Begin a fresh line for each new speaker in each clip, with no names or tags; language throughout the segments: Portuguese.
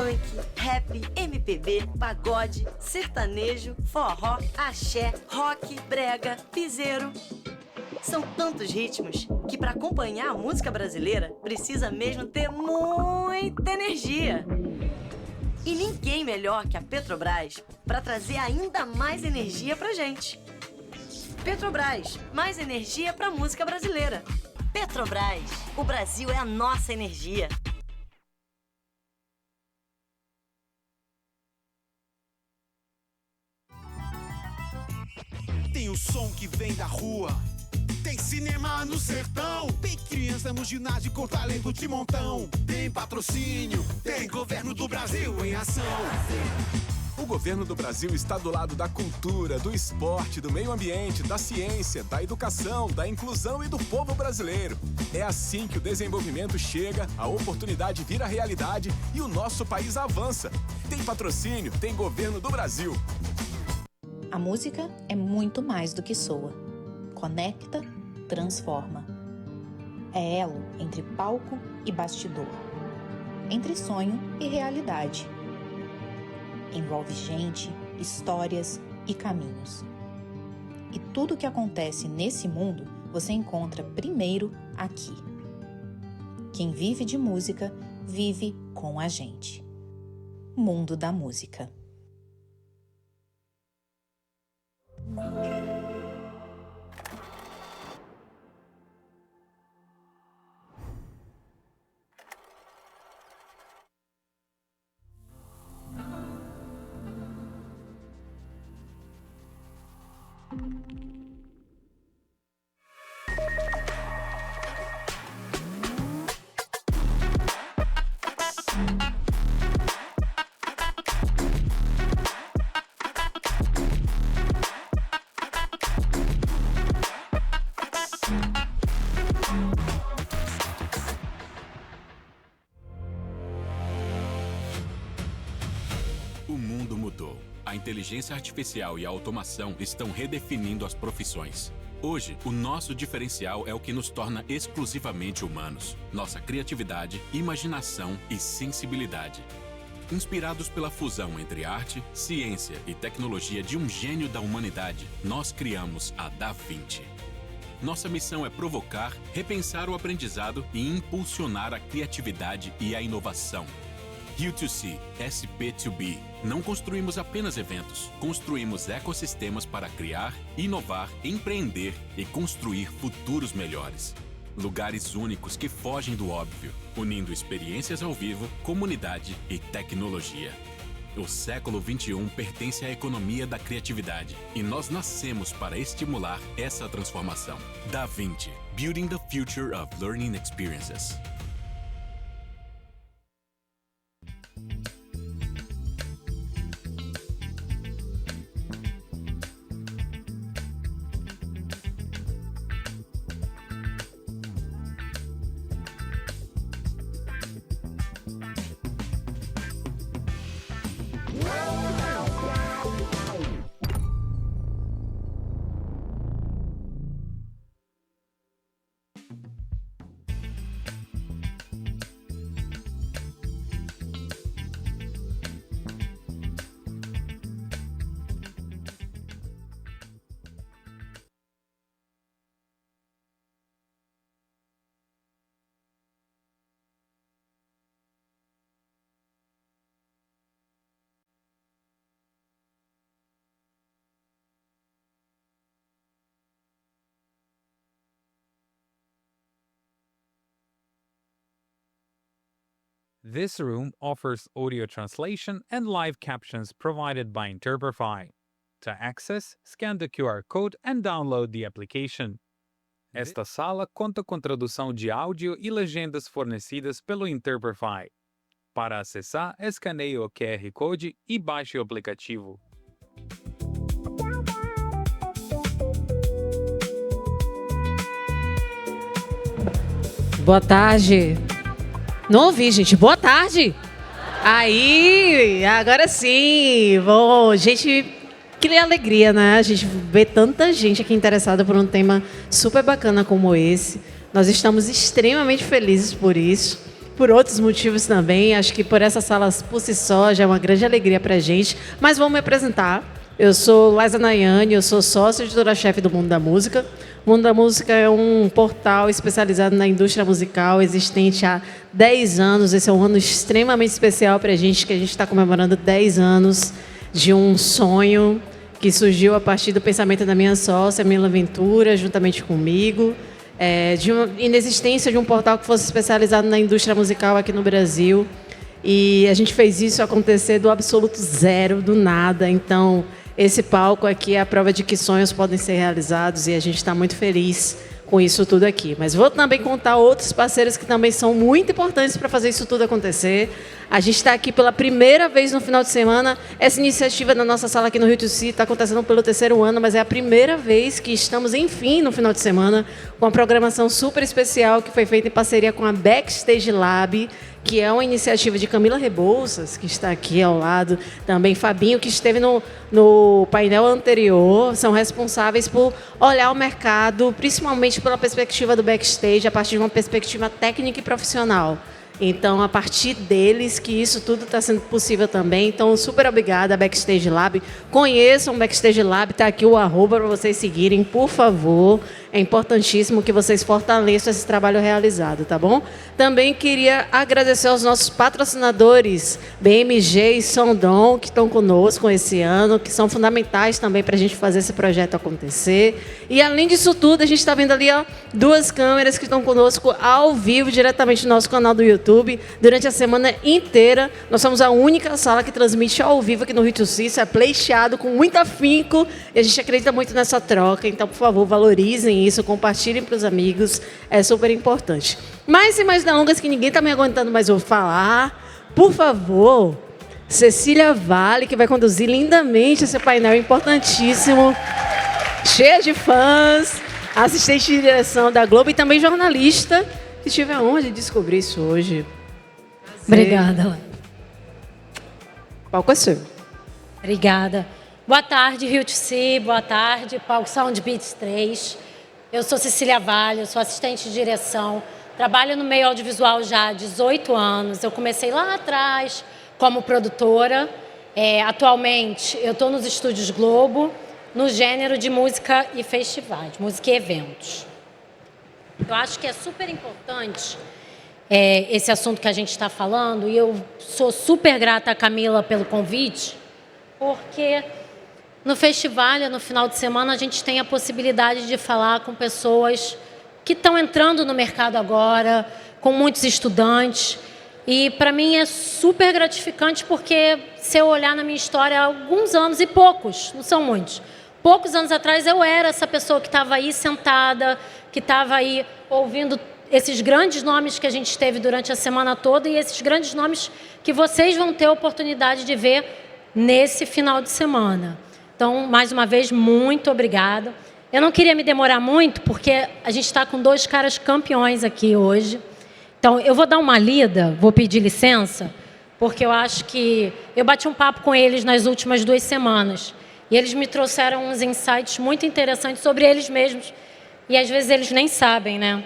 funk, rap, MPB, pagode, sertanejo, forró, axé, rock, brega, piseiro. São tantos ritmos que para acompanhar a música brasileira precisa mesmo ter muita energia. E ninguém melhor que a Petrobras para trazer ainda mais energia pra gente. Petrobras, mais energia pra música brasileira. Petrobras, o Brasil é a nossa energia.
Tem o som que vem da rua, tem cinema no sertão, tem criança no ginásio com talento de montão, tem patrocínio, tem governo do Brasil em ação.
O governo do Brasil está do lado da cultura, do esporte, do meio ambiente, da ciência, da educação, da inclusão e do povo brasileiro. É assim que o desenvolvimento chega, a oportunidade vira realidade e o nosso país avança. Tem patrocínio, tem governo do Brasil.
A música é muito mais do que soa. Conecta, transforma. É elo entre palco e bastidor. Entre sonho e realidade. Envolve gente, histórias e caminhos. E tudo o que acontece nesse mundo você encontra primeiro aqui. Quem vive de música, vive com a gente. Mundo da Música.
O mundo mudou. A inteligência artificial e a automação estão redefinindo as profissões. Hoje, o nosso diferencial é o que nos torna exclusivamente humanos. Nossa criatividade, imaginação e sensibilidade. Inspirados pela fusão entre arte, ciência e tecnologia de um gênio da humanidade, nós criamos a Da Vinci. Nossa missão é provocar, repensar o aprendizado e impulsionar a criatividade e a inovação. U2C, SP2B. Não construímos apenas eventos, construímos ecossistemas para criar, inovar, empreender e construir futuros melhores. Lugares únicos que fogem do óbvio, unindo experiências ao vivo, comunidade e tecnologia. O século XXI pertence à economia da criatividade e nós nascemos para estimular essa transformação. Da Vinci, Building the Future of Learning Experiences.
This room offers audio translation and live captions provided by Interprefy. To access, scan the QR code and download the application. Esta sala conta com tradução de áudio e legendas fornecidas pelo Interprefy. Para acessar, escaneie o QR Code e baixe o aplicativo.
Boa tarde. Não ouvi, gente. Boa tarde. Aí, agora sim. Bom, gente, que alegria, né? A gente vê tanta gente aqui interessada por um tema super bacana como esse. Nós estamos extremamente felizes por isso. por outros motivos também. Acho que por essa sala por si só já é uma grande alegria para a gente. Mas vamos me apresentar. Eu sou Liza Nayane, eu sou sócia editora-chefe do Mundo da Música. O Mundo da Música é um portal especializado na indústria musical, existente há 10 anos. Esse é um ano extremamente especial para a gente, que a gente está comemorando 10 anos de um sonho que surgiu a partir do pensamento da minha sócia, Mila Ventura, juntamente comigo, de uma inexistência de um portal que fosse especializado na indústria musical aqui no Brasil. E a gente fez isso acontecer do absoluto zero, do nada. Então, esse palco aqui é a prova de que sonhos podem ser realizados e a gente está muito feliz com isso tudo aqui. Mas vou também contar outros parceiros que também são muito importantes para fazer isso tudo acontecer. A gente está aqui pela primeira vez no final de semana. Essa iniciativa na nossa sala aqui no Rio Tuci está acontecendo pelo 3º ano, mas é a primeira vez que estamos, enfim, no final de semana, com uma programação super especial que foi feita em parceria com a Backstage Lab, que é uma iniciativa de Camila Rebouças, que está aqui ao lado, também Fabinho, que esteve no painel anterior, são responsáveis por olhar o mercado, principalmente pela perspectiva do backstage, a partir de uma perspectiva técnica e profissional. Então, a partir deles, que isso tudo está sendo possível também. Então, super obrigada, Backstage Lab. Conheçam o Backstage Lab, está aqui o @ para vocês seguirem, por favor. É importantíssimo que vocês fortaleçam esse trabalho realizado, tá bom? Também queria agradecer aos nossos patrocinadores, BMG e Sondon, que estão conosco esse ano, que são fundamentais também para a gente fazer esse projeto acontecer. E, além disso tudo, a gente está vendo ali 2 câmeras que estão conosco ao vivo, diretamente no nosso canal do YouTube. Durante a semana inteira, nós somos a única sala que transmite ao vivo aqui no Rio Tuci. Isso é playcheado com muito afinco e a gente acredita muito nessa troca. Então, por favor, valorizem isso, compartilhem para os amigos, é super importante. Mas, sem mais delongas, que ninguém está me aguentando mais eu falar, por favor, Cecília Vale, que vai conduzir lindamente esse painel importantíssimo, cheia de fãs, assistente de direção da Globo e também jornalista, que tive a honra de descobrir isso hoje.
Obrigada.
O palco é seu.
Obrigada. Boa tarde, Rio Tuci. Boa tarde, palco Sound Beats 3. Eu sou Cecília Vale, eu sou assistente de direção. Trabalho no meio audiovisual já há 18 anos. Eu comecei lá atrás como produtora. Atualmente, eu estou nos Estúdios Globo, no gênero de música e festivais, música e eventos. Eu acho que é super importante esse assunto que a gente está falando, e eu sou super grata a Camila pelo convite, porque no festival, no final de semana, a gente tem a possibilidade de falar com pessoas que estão entrando no mercado agora, com muitos estudantes. E, para mim, é super gratificante, porque, se eu olhar na minha história, há alguns anos, e poucos, não são muitos, poucos anos atrás eu era essa pessoa que estava aí sentada, que estava aí ouvindo esses grandes nomes que a gente teve durante a semana toda e esses grandes nomes que vocês vão ter a oportunidade de ver nesse final de semana. Então, mais uma vez, muito obrigada. Eu não queria me demorar muito, porque a gente está com 2 caras campeões aqui hoje. Então, eu vou dar uma lida, vou pedir licença, porque eu acho que eu bati um papo com eles nas últimas 2 semanas. E eles me trouxeram uns insights muito interessantes sobre eles mesmos. E, às vezes, eles nem sabem, né?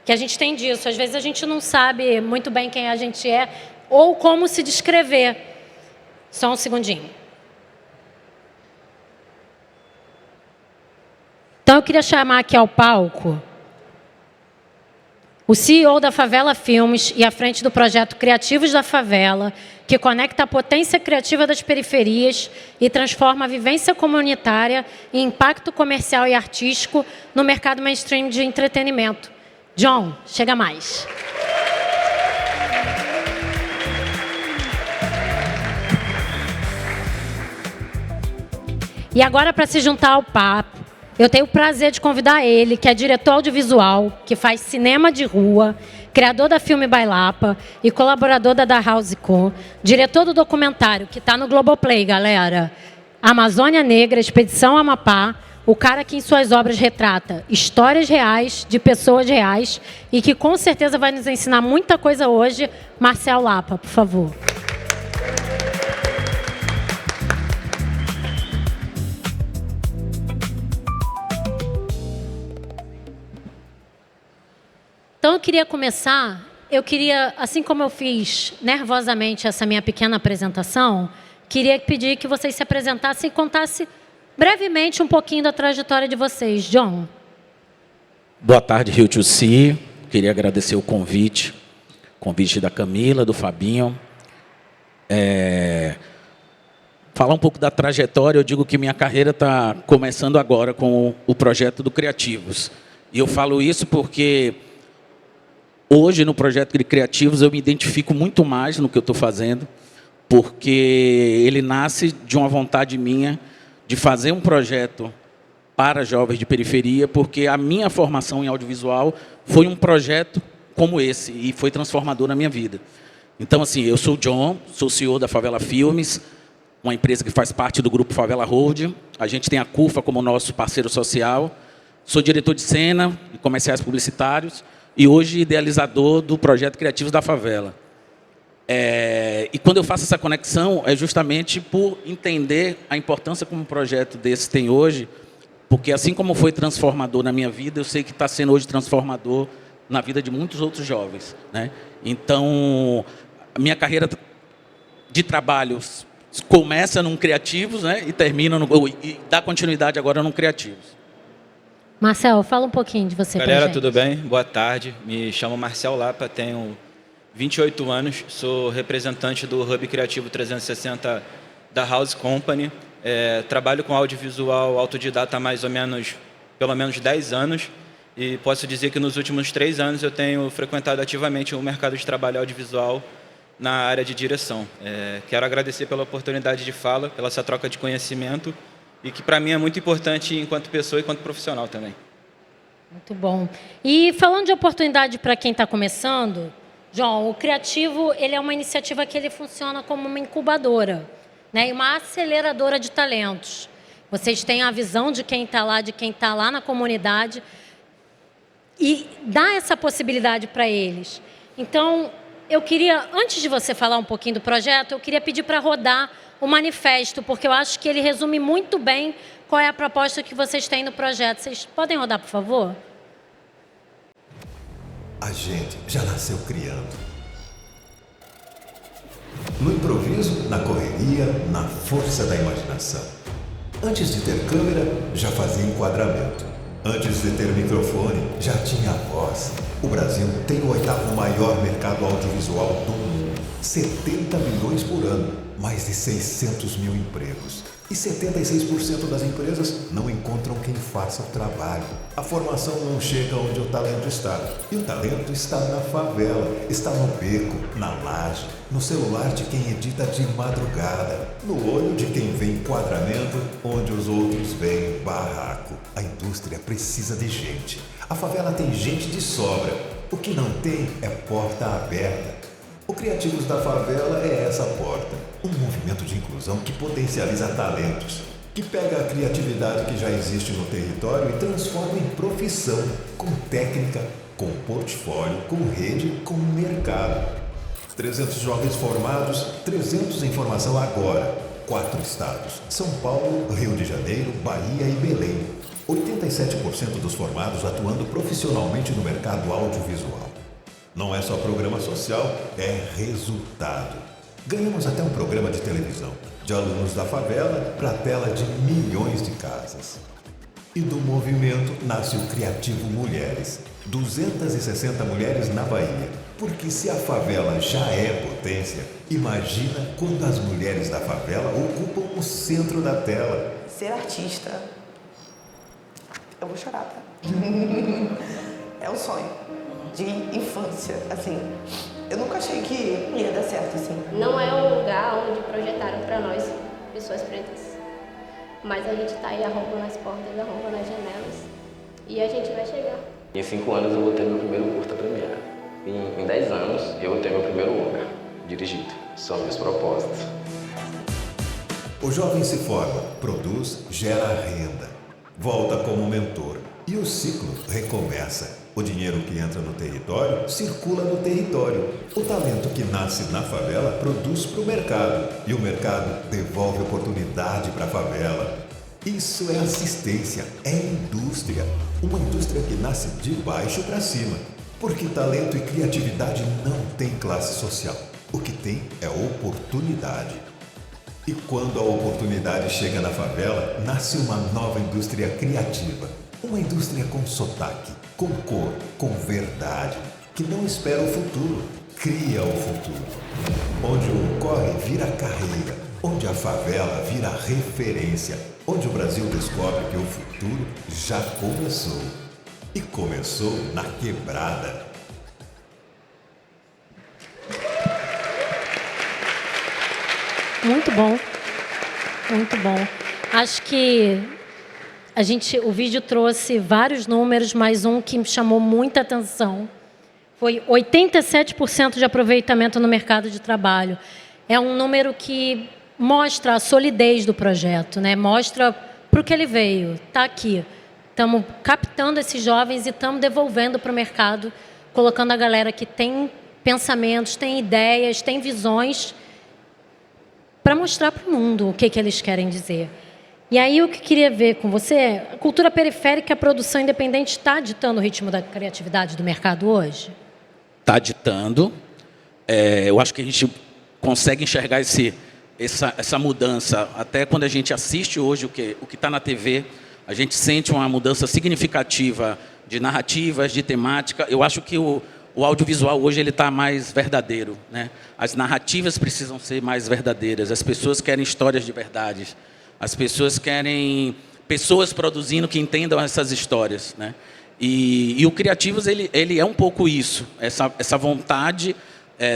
Que a gente tem disso. Às vezes, a gente não sabe muito bem quem a gente é ou como se descrever. Só um segundinho. Então, eu queria chamar aqui ao palco o CEO da Favela Filmes e à frente do projeto Criativos da Favela, que conecta a potência criativa das periferias e transforma a vivência comunitária em impacto comercial e artístico no mercado mainstream de entretenimento. John, chega mais. E agora, para se juntar ao papo, eu tenho o prazer de convidar ele, que é diretor audiovisual, que faz cinema de rua, criador da Filme Bailapa e colaborador da House Co, diretor do documentário, que está no Globoplay, galera, Amazônia Negra, Expedição Amapá, o cara que em suas obras retrata histórias reais, de pessoas reais, e que com certeza vai nos ensinar muita coisa hoje. Marcel Lapa, por favor. Então, eu queria começar eu queria, assim como eu fiz nervosamente essa minha pequena apresentação, queria pedir que vocês se apresentassem e contassem brevemente um pouquinho da trajetória de vocês. John.
Boa tarde, Rio to See. Queria agradecer o convite da Camila, do Fabinho. Falar um pouco da trajetória, eu digo que minha carreira está começando agora com o projeto do Criativos. E eu falo isso porque hoje, no projeto de Criativos, eu me identifico muito mais no que eu estou fazendo, porque ele nasce de uma vontade minha de fazer um projeto para jovens de periferia, porque a minha formação em audiovisual foi um projeto como esse, e foi transformador na minha vida. Então, assim, eu sou o John, sou CEO da Favela Filmes, uma empresa que faz parte do grupo Favela Holding. A gente tem a CUFA como nosso parceiro social. Sou diretor de cena e comerciais publicitários e hoje idealizador do projeto Criativos da Favela. E quando eu faço essa conexão é justamente por entender a importância como um projeto desse tem hoje, porque assim como foi transformador na minha vida, eu sei que está sendo hoje transformador na vida de muitos outros jovens, né? Então, a minha carreira de trabalho começa num Criativos, né, e termina e dá continuidade agora num Criativos.
Marcel, fala um pouquinho de você.
Galera, tudo bem? Boa tarde. Me chamo Marcel Lapa, tenho 28 anos, sou representante do Hub Criativo 360 da House Company. Trabalho com audiovisual autodidata há pelo menos 10 anos. E posso dizer que nos últimos 3 anos eu tenho frequentado ativamente o mercado de trabalho audiovisual na área de direção. Quero agradecer pela oportunidade de fala, pela essa troca de conhecimento, e que para mim é muito importante enquanto pessoa e enquanto profissional também.
Muito bom. E falando de oportunidade para quem está começando, João, o Criativo ele é uma iniciativa que ele funciona como uma incubadora, né, e uma aceleradora de talentos. Vocês têm a visão de quem está lá na comunidade e dá essa possibilidade para eles. Então, eu queria, antes de você falar um pouquinho do projeto, eu queria pedir para rodar o manifesto, porque eu acho que ele resume muito bem qual é a proposta que vocês têm no projeto. Vocês podem rodar, por favor?
A gente já nasceu criando. No improviso, na correria, na força da imaginação. Antes de ter câmera, já fazia enquadramento. Antes de ter microfone, já tinha voz. O Brasil tem o 8º maior mercado audiovisual do mundo. 70 milhões por ano, mais de 600 mil empregos. E 76% das empresas não encontram quem faça o trabalho. A formação não chega onde o talento está. E o talento está na favela, está no beco, na laje, no celular de quem edita de madrugada, no olho de quem vê enquadramento onde os outros veem barraco. A indústria precisa de gente. A favela tem gente de sobra. O que não tem é porta aberta. O Criativos da Favela é essa porta. Um movimento de inclusão que potencializa talentos, que pega a criatividade que já existe no território e transforma em profissão, com técnica, com portfólio, com rede, com mercado. 300 jovens formados, 300 em formação agora. 4 estados: São Paulo, Rio de Janeiro, Bahia e Belém. 87% dos formados atuando profissionalmente no mercado audiovisual. Não é só programa social, é resultado. Ganhamos até um programa de televisão, de alunos da favela para a tela de milhões de casas. E do movimento nasce o Criativo Mulheres. 260 mulheres na Bahia. Porque se a favela já é potência, imagina quando as mulheres da favela ocupam o centro da tela.
Ser artista, eu vou chorar, tá? É um sonho de infância, assim. Eu nunca achei que ia dar certo, assim.
Não é um lugar onde projetaram para nós, pessoas pretas. Mas a gente tá aí arrombando as portas, arrombando as janelas. E a gente vai chegar.
Em 5 anos eu vou ter meu primeiro curta premiere. Em 10 anos eu vou ter meu primeiro longa dirigido. São meus propósitos.
O jovem se forma, produz, gera renda. Volta como mentor. E o ciclo recomeça. O dinheiro que entra no território circula no território. O talento que nasce na favela produz para o mercado. E o mercado devolve oportunidade para a favela. Isso é assistência, é indústria. Uma indústria que nasce de baixo para cima. Porque talento e criatividade não têm classe social. O que tem é oportunidade. E quando a oportunidade chega na favela, nasce uma nova indústria criativa. Uma indústria com sotaque, com cor, com verdade, que não espera o futuro, cria o futuro. Onde o corre vira carreira, onde a favela vira referência, onde o Brasil descobre que o futuro já começou. E começou na quebrada.
Muito bom. Muito bom. Acho que o vídeo trouxe vários números, mas um que me chamou muita atenção foi 87% de aproveitamento no mercado de trabalho. É um número que mostra a solidez do projeto, né? Mostra para o que ele veio. Está aqui. Estamos captando esses jovens e estamos devolvendo para o mercado, colocando a galera que tem pensamentos, tem ideias, tem visões, para mostrar para o mundo o que eles querem dizer. E aí o que eu queria ver com você é, a cultura periférica, a produção independente está ditando o ritmo da criatividade do mercado hoje?
Está ditando. Eu acho que a gente consegue enxergar essa mudança. Até quando a gente assiste hoje o que está na TV, a gente sente uma mudança significativa de narrativas, de temática. Eu acho que o audiovisual hoje ele está mais verdadeiro, né? As narrativas precisam ser mais verdadeiras. As pessoas querem histórias de verdade. As pessoas querem pessoas produzindo que entendam essas histórias, né? E o Criativos ele é um pouco isso, essa vontade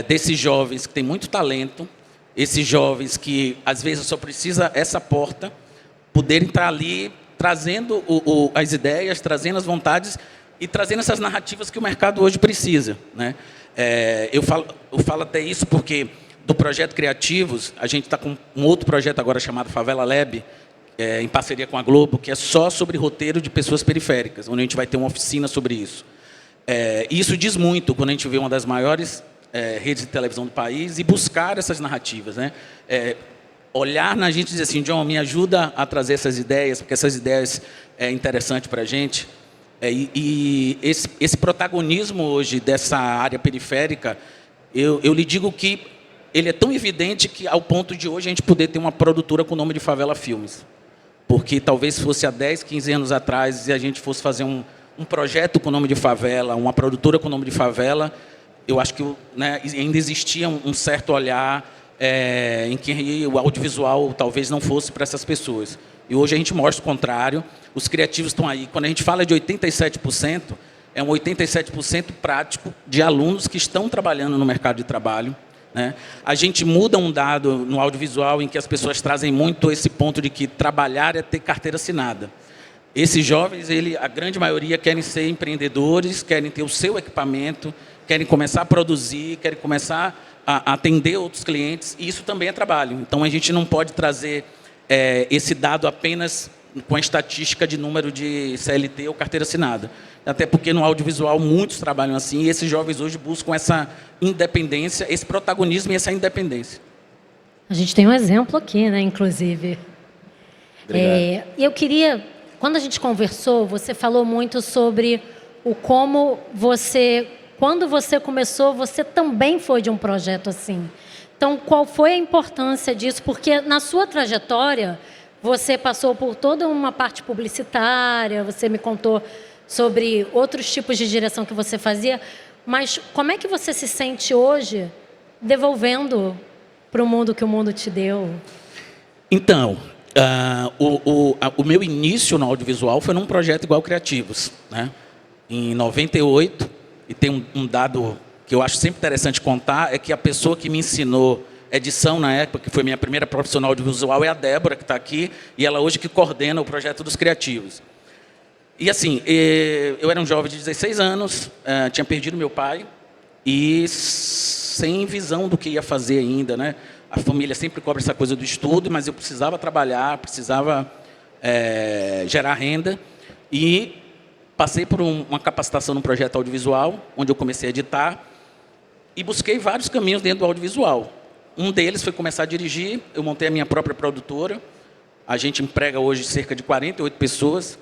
desses jovens que têm muito talento, esses jovens que às vezes só precisa essa porta, poder entrar ali trazendo as ideias, trazendo as vontades e trazendo essas narrativas que o mercado hoje precisa, né? Eu falo até isso porque do projeto Criativos, a gente está com um outro projeto agora chamado Favela Lab, em parceria com a Globo, que é só sobre roteiro de pessoas periféricas, onde a gente vai ter uma oficina sobre isso. E isso diz muito quando a gente vê uma das maiores redes de televisão do país e buscar essas narrativas, né? Olhar na gente e dizer assim, John, me ajuda a trazer essas ideias, porque essas ideias é interessante para a gente. E esse protagonismo hoje dessa área periférica, eu lhe digo que ele é tão evidente que ao ponto de hoje a gente poder ter uma produtora com o nome de Favela Filmes. Porque talvez fosse há 10, 15 anos atrás e a gente fosse fazer um projeto com o nome de favela, uma produtora com o nome de favela, eu acho que ainda existia um certo olhar em que o audiovisual talvez não fosse para essas pessoas. E hoje a gente mostra o contrário, os criativos estão aí. Quando a gente fala de 87%, é um 87% prático de alunos que estão trabalhando no mercado de trabalho, né? A gente muda um dado no audiovisual em que as pessoas trazem muito esse ponto de que trabalhar é ter carteira assinada. Esses jovens, a grande maioria, querem ser empreendedores, querem ter o seu equipamento, querem começar a produzir, querem começar a atender outros clientes, e isso também é trabalho. Então, a gente não pode trazer esse dado apenas com a estatística de número de CLT ou carteira assinada. Até porque no audiovisual muitos trabalham assim, e esses jovens hoje buscam essa independência, esse protagonismo e essa independência.
A gente tem um exemplo aqui, né, inclusive. E eu queria, quando a gente conversou, você falou muito sobre o como você, quando você começou, você também foi de um projeto assim. Então, qual foi a importância disso? Porque na sua trajetória, você passou por toda uma parte publicitária, você me contou sobre outros tipos de direção que você fazia, mas como é que você se sente hoje devolvendo para o mundo que o mundo te deu?
Então, o meu início no audiovisual foi num projeto igual Criativos, né? Em 98, e tem um dado que eu acho sempre interessante contar, é que a pessoa que me ensinou edição na época, que foi minha primeira profissional audiovisual, é a Débora, que está aqui, e ela hoje que coordena o projeto dos Criativos. E assim, eu era um jovem de 16 anos, tinha perdido meu pai, e sem visão do que ia fazer ainda, né? A família sempre cobra essa coisa do estudo, mas eu precisava trabalhar, precisava gerar renda, e passei por uma capacitação no projeto audiovisual, onde eu comecei a editar, e busquei vários caminhos dentro do audiovisual. Um deles foi começar a dirigir, eu montei a minha própria produtora, a gente emprega hoje cerca de 48 pessoas,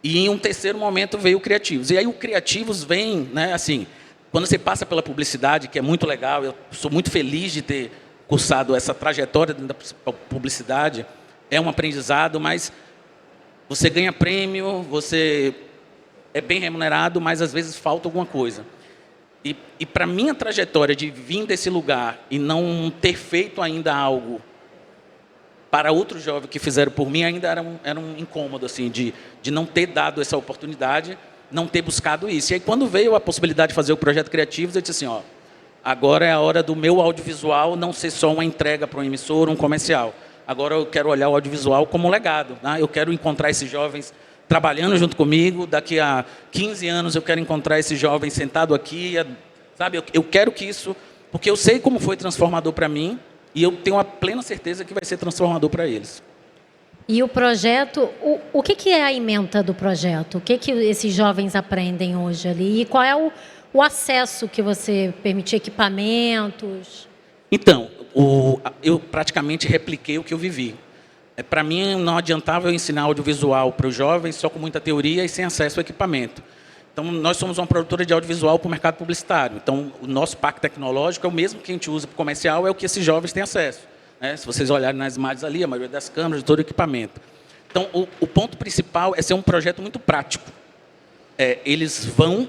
E em um terceiro momento veio o Criativos. E aí o Criativos vem, né, assim, quando você passa pela publicidade, que é muito legal, eu sou muito feliz de ter cursado essa trajetória dentro da publicidade, é um aprendizado, mas você ganha prêmio, você é bem remunerado, mas às vezes falta alguma coisa. E para minha trajetória de vir desse lugar e não ter feito ainda algo para outros jovens que fizeram por mim, ainda era um incômodo, assim, de não ter dado essa oportunidade, não ter buscado isso. E aí, quando veio a possibilidade de fazer o projeto Criativos, eu disse assim, ó, agora é a hora do meu audiovisual não ser só uma entrega para um emissor, um comercial. Agora eu quero olhar o audiovisual como um legado, né? Eu quero encontrar esses jovens trabalhando junto comigo, daqui a 15 anos eu quero encontrar esses jovens sentados aqui, sabe? Eu quero que isso, porque eu sei como foi transformador para mim, e eu tenho a plena certeza que vai ser transformador para eles.
E o projeto, o que é a ementa do projeto? O que esses jovens aprendem hoje ali? E qual é o acesso que você permite, equipamentos?
Então, eu praticamente repliquei o que eu vivi. Para mim, não adiantava eu ensinar audiovisual para os jovens só com muita teoria e sem acesso ao equipamento. Então, nós somos uma produtora de audiovisual para o mercado publicitário. Então, o nosso parque tecnológico é o mesmo que a gente usa para o comercial, é o que esses jovens têm acesso, né? Se vocês olharem nas imagens ali, a maioria das câmeras, todo o equipamento. Então, o ponto principal é ser um projeto muito prático. Eles vão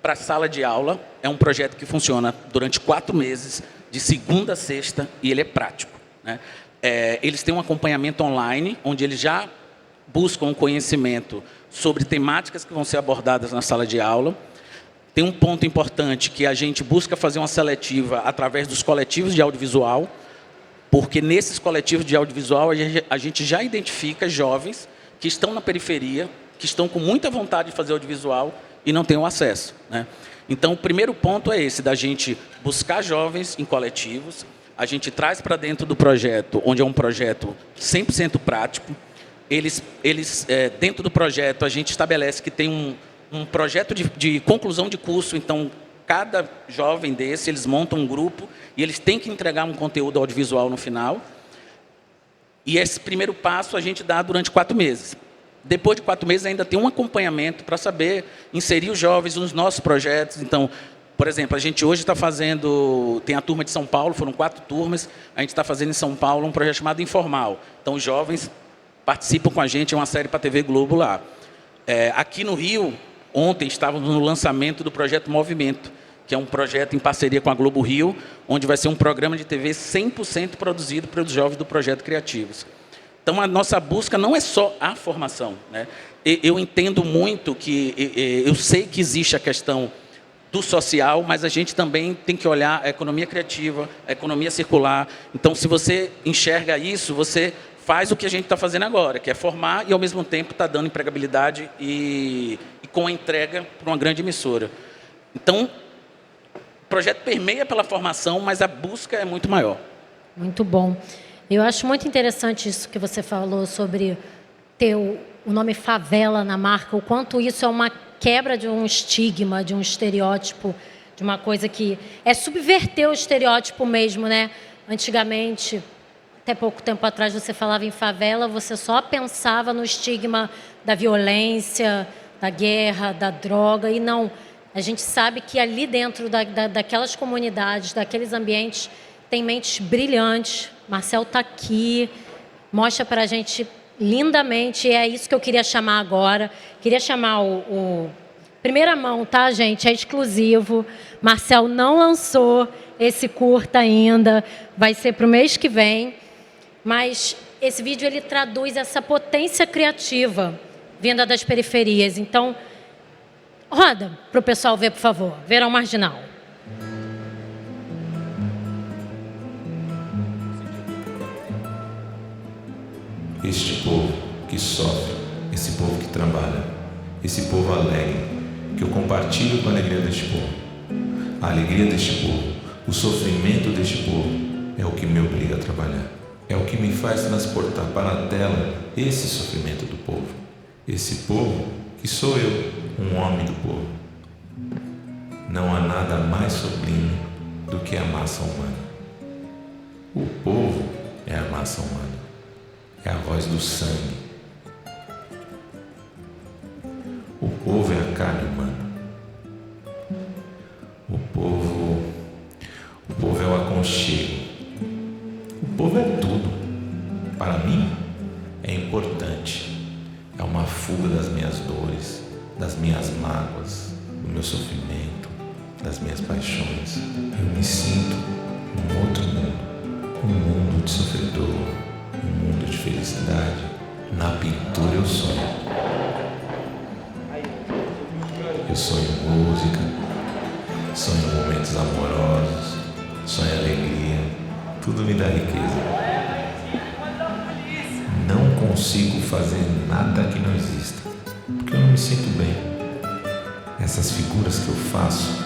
para a sala de aula, é um projeto que funciona durante 4 meses, de segunda a sexta, e ele é prático, né? Eles têm um acompanhamento online, onde eles já buscam conhecimento sobre temáticas que vão ser abordadas na sala de aula. Tem um ponto importante que a gente busca fazer uma seletiva através dos coletivos de audiovisual, porque nesses coletivos de audiovisual a gente já identifica jovens que estão na periferia, que estão com muita vontade de fazer audiovisual e não têm o acesso, né? Então, o primeiro ponto é esse, da gente buscar jovens em coletivos, a gente traz para dentro do projeto, onde é um projeto 100% prático. Dentro do projeto, a gente estabelece que tem um projeto de conclusão de curso. Então, cada jovem desse, eles montam um grupo e eles têm que entregar um conteúdo audiovisual no final. E esse primeiro passo a gente dá durante 4 meses. Depois de 4 meses, ainda tem um acompanhamento para saber inserir os jovens nos nossos projetos. Então, por exemplo, a gente hoje está fazendo, tem a turma de São Paulo, foram 4 turmas, a gente está fazendo em São Paulo um projeto chamado Informal. Então, os jovens participam com a gente, é uma série para a TV Globo lá. Aqui no Rio, ontem estávamos no lançamento do projeto Movimento, que é um projeto em parceria com a Globo Rio, onde vai ser um programa de TV 100% produzido pelos jovens do Projeto Criativos. Então, a nossa busca não é só a formação, né? Eu entendo muito que, eu sei que existe a questão do social, mas a gente também tem que olhar a economia criativa, a economia circular. Então, se você enxerga isso, você faz o que a gente está fazendo agora, que é formar e, ao mesmo tempo, está dando empregabilidade e com a entrega para uma grande emissora. Então, o projeto permeia pela formação, mas a busca é muito maior.
Muito bom. Eu acho muito interessante isso que você falou sobre ter o nome favela na marca, o quanto isso é uma quebra de um estigma, de um estereótipo, de uma coisa que é subverter o estereótipo mesmo, né? Antigamente, até pouco tempo atrás, você falava em favela, você só pensava no estigma da violência, da guerra, da droga, e não. A gente sabe que ali dentro daquelas comunidades, daqueles ambientes, tem mentes brilhantes. Marcel está aqui, mostra para a gente lindamente, e é isso que eu queria chamar agora. Queria chamar o primeira mão, tá, gente? É exclusivo. Marcel não lançou esse curta ainda, vai ser para o mês que vem. Mas esse vídeo ele traduz essa potência criativa vinda das periferias. Então, roda para o pessoal ver, por favor. Verão Marginal.
Este povo que sofre, esse povo que trabalha, esse povo alegre, que eu compartilho com a alegria deste povo. A alegria deste povo, o sofrimento deste povo é o que me obriga a trabalhar. É o que me faz transportar para a tela esse sofrimento do povo. Esse povo que sou eu, um homem do povo. Não há nada mais sublime do que a massa humana. O povo é a massa humana. É a voz do sangue. carne humana. O povo é o aconchego. O povo é tudo. Para mim, é importante. É uma fuga das minhas dores, das minhas mágoas, do meu sofrimento, das minhas paixões. Eu me sinto num outro mundo, um mundo de sofredor, um mundo de felicidade. Na pintura eu sonho. Eu sonho música, sonho momentos amorosos, sonho alegria, tudo me dá riqueza. Não consigo fazer nada que não exista, porque eu não me sinto bem. Essas figuras que eu faço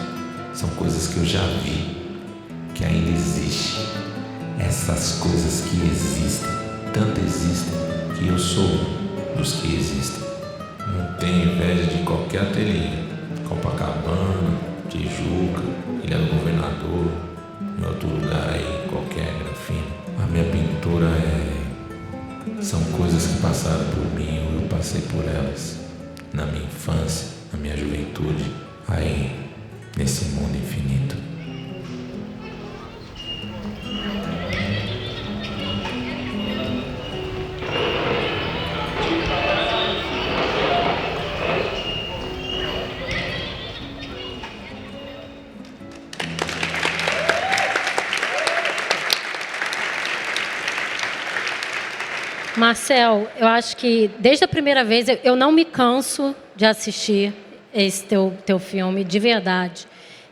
são coisas que eu já vi, que ainda existem. Essas coisas que existem, tanto existem, que eu sou um dos que existem. Não tenho inveja de qualquer ateliê. Copacabana, Tijuca, Ilha do Governador, em outro lugar aí, qualquer grafino. A minha pintura são coisas que passaram por mim ou eu passei por elas. Na minha infância, na minha juventude, aí, nesse mundo infinito.
Marcel, eu acho que desde a primeira vez eu não me canso de assistir esse teu filme, de verdade.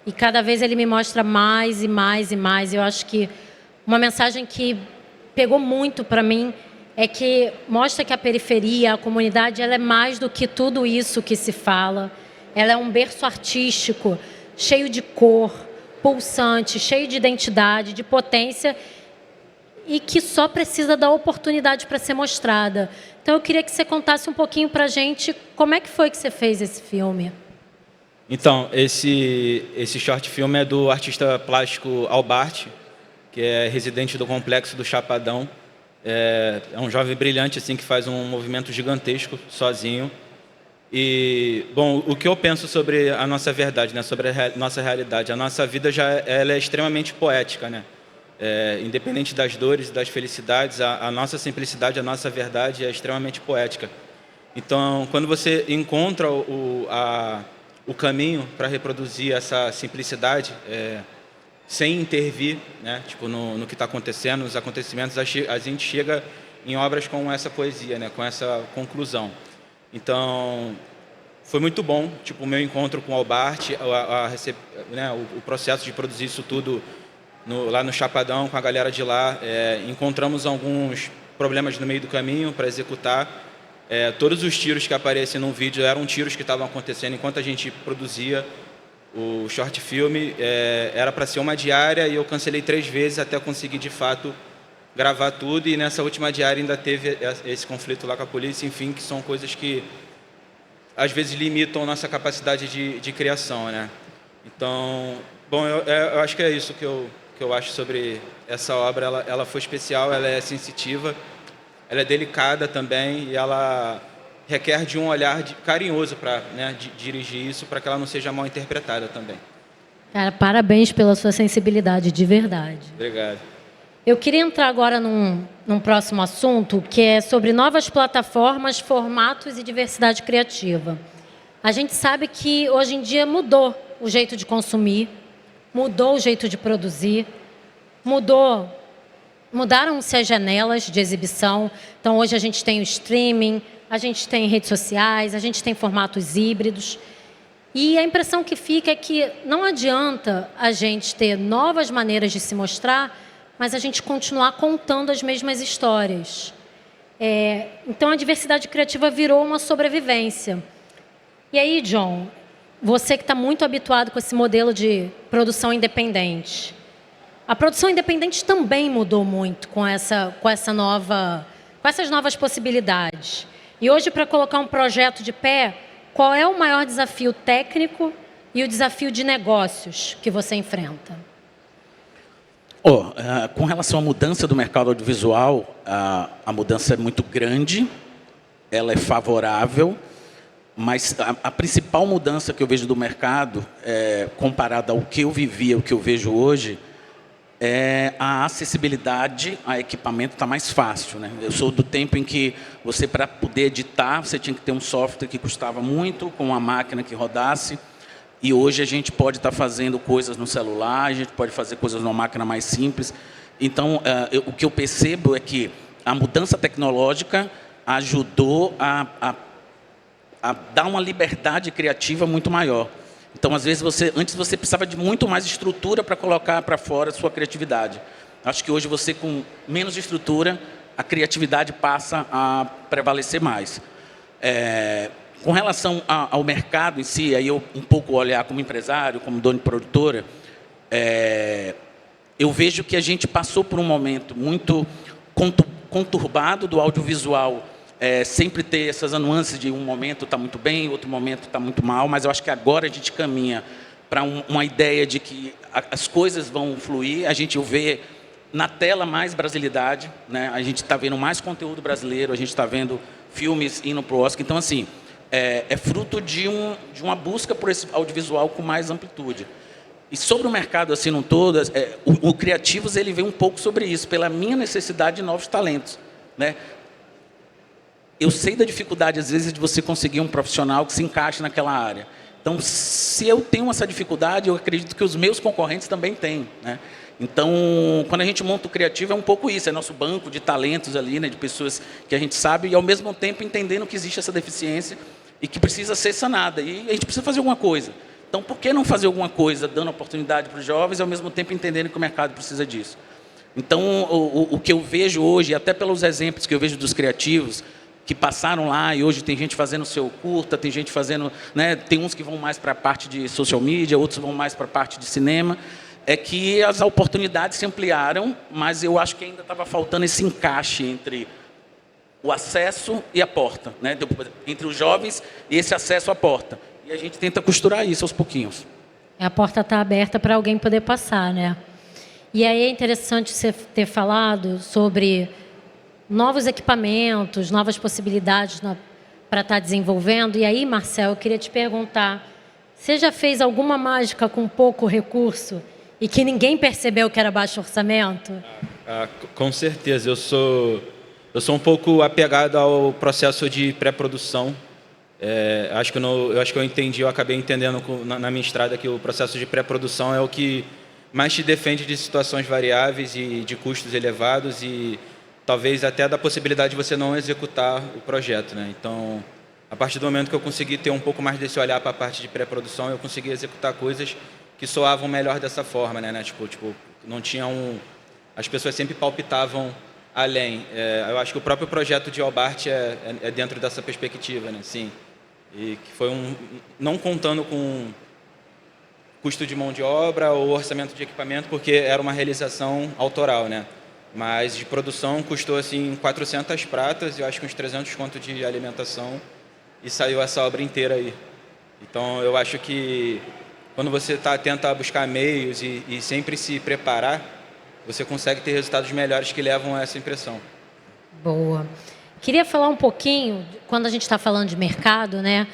E cada vez ele me mostra mais e mais e mais. Eu acho que uma mensagem que pegou muito para mim é que mostra que a periferia, a comunidade, ela é mais do que tudo isso que se fala. Ela é um berço artístico, cheio de cor, pulsante, cheio de identidade, de potência, e que só precisa da oportunidade para ser mostrada. Então, eu queria que você contasse um pouquinho para a gente como é que foi que você fez esse filme.
Então, esse short filme é do artista plástico Albart, que é residente do Complexo do Chapadão. É um jovem brilhante assim, que faz um movimento gigantesco, sozinho. E, bom, o que eu penso sobre a nossa verdade, né, sobre a nossa realidade? A nossa vida ela é extremamente poética, né? Independente das dores e das felicidades, a nossa simplicidade, a nossa verdade é extremamente poética. Então, quando você encontra o caminho para reproduzir essa simplicidade, sem intervir, né, tipo, no que está acontecendo, nos acontecimentos, a gente chega em obras com essa poesia, né, com essa conclusão. Então, foi muito bom, tipo, o meu encontro com o Albart, né, o processo de produzir isso tudo lá no Chapadão, com a galera de lá. Encontramos alguns problemas no meio do caminho para executar. Todos os tiros que aparecem no vídeo eram tiros que estavam acontecendo enquanto a gente produzia o short filme. Era para ser uma diária e eu cancelei 3 vezes até conseguir, de fato, gravar tudo. E nessa última diária ainda teve esse conflito lá com a polícia, enfim, que são coisas que às vezes limitam a nossa capacidade de criação, né? Então, bom, eu acho que é isso que eu acho sobre essa obra. Ela foi especial, ela é sensitiva, ela é delicada também e ela requer de um olhar carinhoso para, né, dirigir isso, para que ela não seja mal interpretada também.
Cara, parabéns pela sua sensibilidade, de verdade.
Obrigado.
Eu queria entrar agora num próximo assunto, que é sobre novas plataformas, formatos e diversidade criativa. A gente sabe que hoje em dia mudou o jeito de consumir, mudou o jeito de produzir, mudaram-se as janelas de exibição. Então, hoje a gente tem o streaming, a gente tem redes sociais, a gente tem formatos híbridos. E a impressão que fica é que não adianta a gente ter novas maneiras de se mostrar, mas a gente continuar contando as mesmas histórias. Então, a diversidade criativa virou uma sobrevivência. E aí, John, você que está muito habituado com esse modelo de produção independente, a produção independente também mudou muito com essas novas possibilidades. E hoje, para colocar um projeto de pé, qual é o maior desafio técnico e o desafio de negócios que você enfrenta?
Com relação à mudança do mercado audiovisual, a mudança é muito grande, ela é favorável, Mas a principal mudança que eu vejo do mercado, comparada ao que eu vivia, o que eu vejo hoje, é a acessibilidade a equipamento está mais fácil, né? Eu sou do tempo em que você, para poder editar, você tinha que ter um software que custava muito, com uma máquina que rodasse, e hoje a gente pode estar fazendo coisas no celular, a gente pode fazer coisas numa máquina mais simples. Então, o que eu percebo é que a mudança tecnológica ajudou a dar uma liberdade criativa muito maior. Então, às vezes, antes você precisava de muito mais estrutura para colocar para fora a sua criatividade. Acho que hoje você, com menos estrutura, a criatividade passa a prevalecer mais. Com relação ao mercado em si, aí eu um pouco olhar como empresário, como dono de produtora, eu vejo que a gente passou por um momento muito conturbado do audiovisual, sempre ter essas nuances de um momento está muito bem, outro momento está muito mal, mas eu acho que agora a gente caminha para uma ideia de que as coisas vão fluir, a gente vê na tela mais brasilidade, né? A gente está vendo mais conteúdo brasileiro, a gente está vendo filmes indo para o Oscar, então assim, é fruto de uma busca por esse audiovisual com mais amplitude. E sobre o mercado assim no todo, o Criativos ele vem um pouco sobre isso, pela minha necessidade de novos talentos, né? Eu sei da dificuldade, às vezes, de você conseguir um profissional que se encaixe naquela área. Então, se eu tenho essa dificuldade, eu acredito que os meus concorrentes também têm, né? Então, quando a gente monta o Criativo, é um pouco isso, é nosso banco de talentos ali, né, de pessoas que a gente sabe, e ao mesmo tempo entendendo que existe essa deficiência e que precisa ser sanada. E a gente precisa fazer alguma coisa. Então, por que não fazer alguma coisa, dando oportunidade para os jovens e, ao mesmo tempo, entendendo que o mercado precisa disso? Então, o que eu vejo hoje, até pelos exemplos que eu vejo dos criativos, que passaram lá e hoje tem gente fazendo seu curta, tem gente fazendo, né, tem uns que vão mais para a parte de social media, outros vão mais para a parte de cinema, é que as oportunidades se ampliaram, mas eu acho que ainda estava faltando esse encaixe entre o acesso e a porta, né, entre os jovens e esse acesso à porta. E a gente tenta costurar isso aos pouquinhos.
A porta está aberta para alguém poder passar, né? E aí é interessante você ter falado sobre novos equipamentos, novas possibilidades para estar desenvolvendo. E aí, Marcel, eu queria te perguntar, você já fez alguma mágica com pouco recurso e que ninguém percebeu que era baixo orçamento?
Com certeza. Eu sou um pouco apegado ao processo de pré-produção. Acho que eu entendi, eu acabei entendendo na minha estrada que o processo de pré-produção é o que mais te defende de situações variáveis e de custos elevados e talvez até da possibilidade de você não executar o projeto, né? Então, a partir do momento que eu consegui ter um pouco mais desse olhar para a parte de pré-produção, eu consegui executar coisas que soavam melhor dessa forma, né? Tipo, não tinha as pessoas sempre palpitavam além. Eu acho que o próprio projeto de Albart é dentro dessa perspectiva, né? Sim. E que foi não contando com custo de mão de obra ou orçamento de equipamento, porque era uma realização autoral, né? Mas de produção custou assim 400 pratas, eu acho que uns 300 conto de alimentação, e saiu essa obra inteira aí. Então eu acho que quando você tenta buscar meios e sempre se preparar, você consegue ter resultados melhores que levam a essa impressão.
Boa. Queria falar um pouquinho, quando a gente está falando de mercado, né,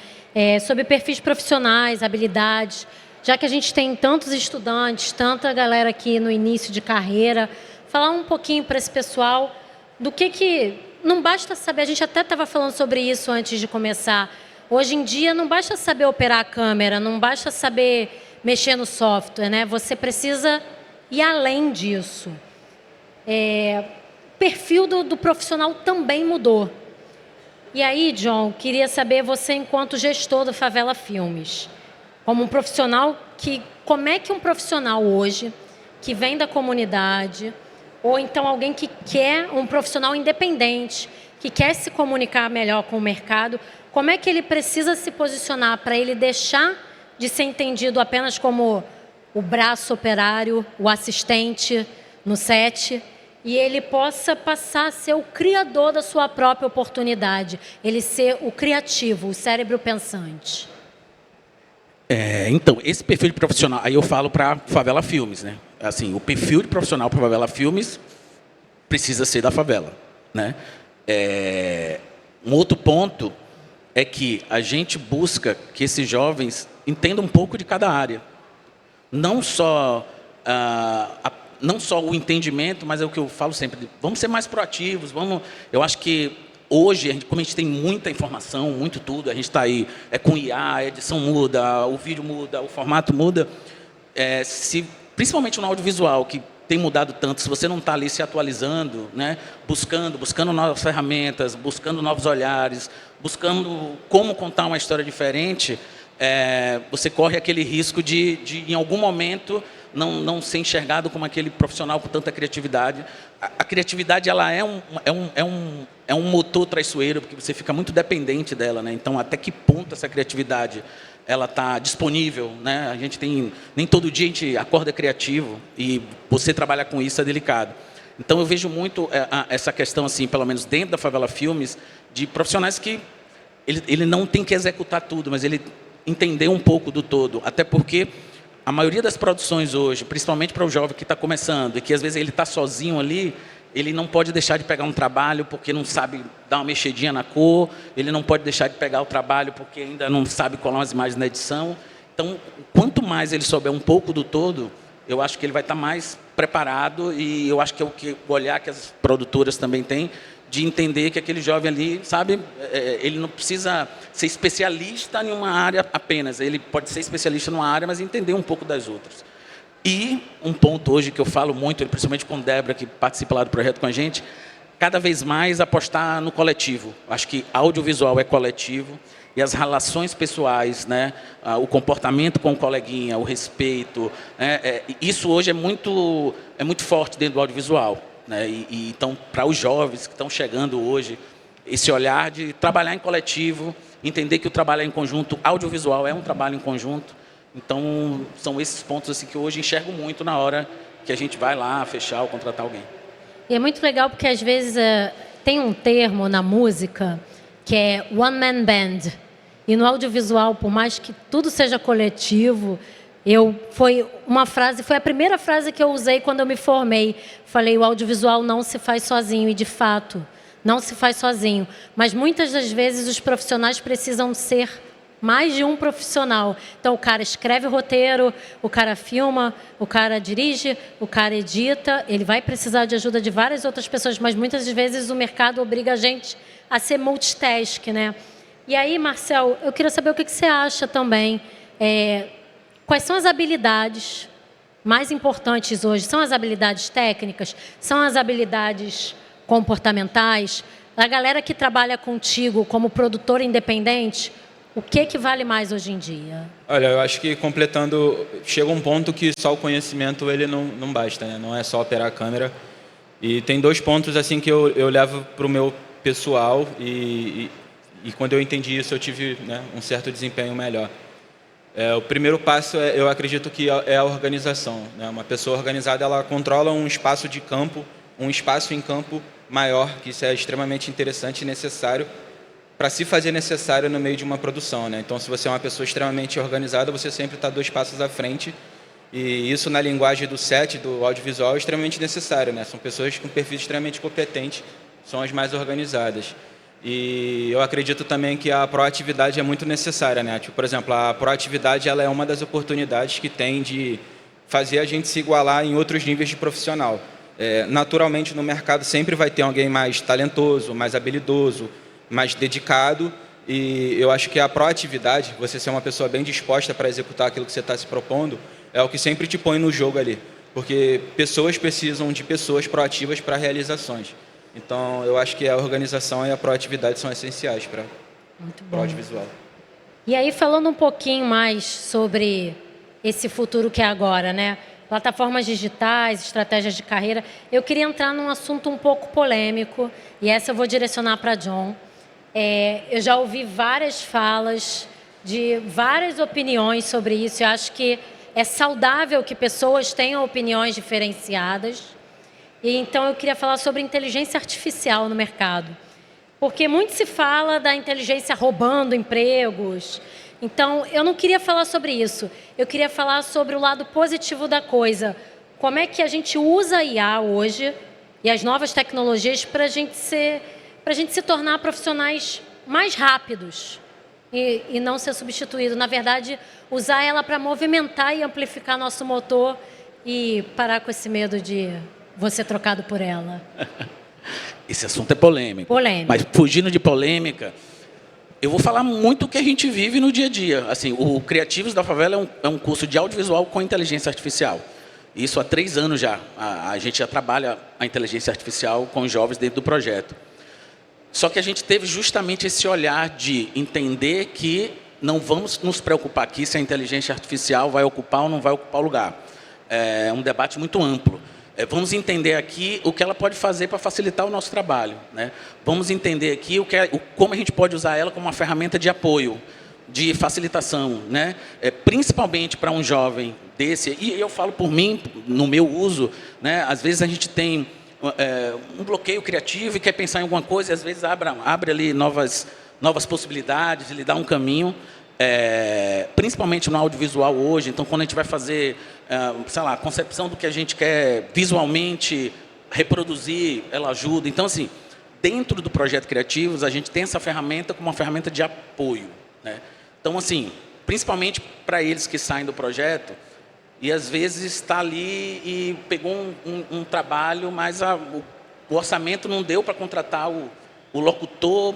sobre perfis profissionais, habilidades, já que a gente tem tantos estudantes, tanta galera aqui no início de carreira, falar um pouquinho para esse pessoal do que não basta saber, a gente até estava falando sobre isso antes de começar, hoje em dia não basta saber operar a câmera, não basta saber mexer no software, né? Você precisa ir além disso. O perfil do profissional também mudou. E aí, John, queria saber, você enquanto gestor do Favela Filmes, como um profissional, como é que um profissional hoje, que vem da comunidade, ou então alguém que quer, um profissional independente, que quer se comunicar melhor com o mercado, como é que ele precisa se posicionar para ele deixar de ser entendido apenas como o braço operário, o assistente no set, e ele possa passar a ser o criador da sua própria oportunidade, ele ser o criativo, o cérebro pensante?
Então, esse perfil de profissional, aí eu falo para Favela Filmes, né? Assim, o perfil de profissional para Favela Filmes precisa ser da favela, né? Um outro ponto é que a gente busca que esses jovens entendam um pouco de cada área. Não só o entendimento, mas é o que eu falo sempre, vamos ser mais proativos, eu acho que hoje, como a gente tem muita informação, muito tudo, a gente está aí, com IA, a edição muda, o vídeo muda, o formato muda, principalmente no audiovisual, que tem mudado tanto, se você não está ali se atualizando, né, buscando novas ferramentas, buscando novos olhares, buscando como contar uma história diferente, você corre aquele risco de em algum momento, não ser enxergado como aquele profissional com tanta criatividade. A criatividade ela é um motor traiçoeiro, porque você fica muito dependente dela, né? Então, até que ponto essa criatividade ela está disponível, né? A gente nem todo dia a gente acorda criativo e você trabalhar com isso é delicado. Então, eu vejo muito essa questão, assim, pelo menos dentro da Favela Filmes, de profissionais que ele não tem que executar tudo, mas ele entender um pouco do todo, até porque a maioria das produções hoje, principalmente para o jovem que está começando, e que às vezes ele está sozinho ali, ele não pode deixar de pegar um trabalho porque não sabe dar uma mexidinha na cor, ele não pode deixar de pegar o trabalho porque ainda não sabe colar as imagens na edição. Então, quanto mais ele souber um pouco do todo, eu acho que ele vai estar mais preparado, e eu acho que é o olhar que as produtoras também têm, de entender que aquele jovem ali, sabe, ele não precisa ser especialista em uma área apenas, ele pode ser especialista numa área, mas entender um pouco das outras. E um ponto hoje que eu falo muito, principalmente com Débora, que participa lá do projeto com a gente, cada vez mais apostar no coletivo. Acho que audiovisual é coletivo, e as relações pessoais, né, o comportamento com o coleguinha, o respeito, isso hoje é muito forte dentro do audiovisual. Né? Então, para os jovens que estão chegando hoje, esse olhar de trabalhar em coletivo, entender que o trabalho em conjunto, audiovisual é um trabalho em conjunto. Então, são esses pontos assim, que hoje enxergo muito na hora que a gente vai lá fechar ou contratar alguém.
E é muito legal porque, às vezes, tem um termo na música que é one man band. E no audiovisual, por mais que tudo seja coletivo, foi a primeira frase que eu usei quando eu me formei. Falei, o audiovisual não se faz sozinho, e de fato, não se faz sozinho. Mas muitas das vezes os profissionais precisam ser mais de um profissional. Então, o cara escreve o roteiro, o cara filma, o cara dirige, o cara edita, ele vai precisar de ajuda de várias outras pessoas, mas muitas vezes o mercado obriga a gente a ser multitask, né? E aí, Marcel, eu queria saber o que você acha também. Quais são as habilidades mais importantes hoje? São as habilidades técnicas? São as habilidades comportamentais? A galera que trabalha contigo como produtor independente, o que vale mais hoje em dia?
Olha, eu acho que completando, chega um ponto que só o conhecimento ele não basta, né? Não é só operar a câmera. E tem 2 pontos assim que eu levo para o meu pessoal e quando eu entendi isso eu tive, né, um certo desempenho melhor. O primeiro passo, eu acredito que é a organização. Né? Uma pessoa organizada, ela controla um espaço de campo, um espaço em campo maior, que isso é extremamente interessante e necessário para se fazer necessário no meio de uma produção. Né? Então, se você é uma pessoa extremamente organizada, você sempre está 2 passos à frente. E isso, na linguagem do set, do audiovisual, é extremamente necessário. Né? São pessoas com perfis extremamente competentes, são as mais organizadas. E eu acredito também que a proatividade é muito necessária, né? Tipo, por exemplo, a proatividade ela é uma das oportunidades que tem de fazer a gente se igualar em outros níveis de profissional. Naturalmente, no mercado sempre vai ter alguém mais talentoso, mais habilidoso, mais dedicado, e eu acho que a proatividade, você ser uma pessoa bem disposta para executar aquilo que você está se propondo, é o que sempre te põe no jogo ali, porque pessoas precisam de pessoas proativas para realizações. Então, eu acho que a organização e a proatividade são essenciais para o audiovisual.
E aí, falando um pouquinho mais sobre esse futuro que é agora, né? Plataformas digitais, estratégias de carreira, eu queria entrar num assunto um pouco polêmico, e essa eu vou direcionar para John. Eu já ouvi várias falas, de várias opiniões sobre isso, eu acho que é saudável que pessoas tenham opiniões diferenciadas. E então eu queria falar sobre inteligência artificial no mercado. Porque muito se fala da inteligência roubando empregos. Então, eu não queria falar sobre isso. Eu queria falar sobre o lado positivo da coisa. Como é que a gente usa a IA hoje e as novas tecnologias para a gente se tornar profissionais mais rápidos, e não ser substituído. Na verdade, usar ela para movimentar e amplificar nosso motor e parar com esse medo de você trocado por ela.
Esse assunto é polêmico.
Polêmico.
Mas fugindo de polêmica, eu vou falar muito o que a gente vive no dia a dia. Assim, o Criativos da Favela é um curso de audiovisual com inteligência artificial. Isso há 3 anos já. A gente já trabalha a inteligência artificial com os jovens dentro do projeto. Só que a gente teve justamente esse olhar de entender que não vamos nos preocupar aqui se a inteligência artificial vai ocupar ou não vai ocupar o lugar. É um debate muito amplo. Vamos entender aqui o que ela pode fazer para facilitar o nosso trabalho, né? Vamos entender aqui como a gente pode usar ela como uma ferramenta de apoio, de facilitação, né? Principalmente para um jovem desse, e eu falo por mim, no meu uso, né? Às vezes a gente tem um bloqueio criativo e quer pensar em alguma coisa, e às vezes abre ali novas possibilidades, ele dá um caminho. Principalmente no audiovisual hoje, então quando a gente vai fazer, sei lá, a concepção do que a gente quer visualmente reproduzir, ela ajuda. Então, assim, dentro do projeto Criativos, a gente tem essa ferramenta como uma ferramenta de apoio, né? Então, assim, principalmente para eles que saem do projeto, e às vezes está ali e pegou um trabalho, mas o orçamento não deu para contratar o locutor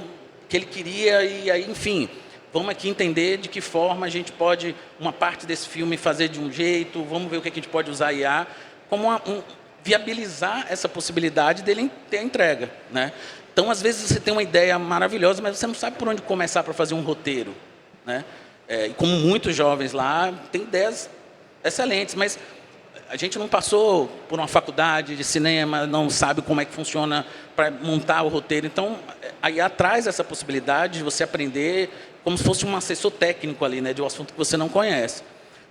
que ele queria, e aí, enfim... Vamos aqui entender de que forma a gente pode, uma parte desse filme, fazer de um jeito, vamos ver o que a gente pode usar a IA, como viabilizar essa possibilidade dele ter a entrega, né? Então, às vezes, você tem uma ideia maravilhosa, mas você não sabe por onde começar para fazer um roteiro, né? E como muitos jovens lá, tem ideias excelentes, mas a gente não passou por uma faculdade de cinema, não sabe como é que funciona para montar o roteiro. Então, a IA traz essa possibilidade de você aprender como se fosse um assessor técnico ali, né, de um assunto que você não conhece.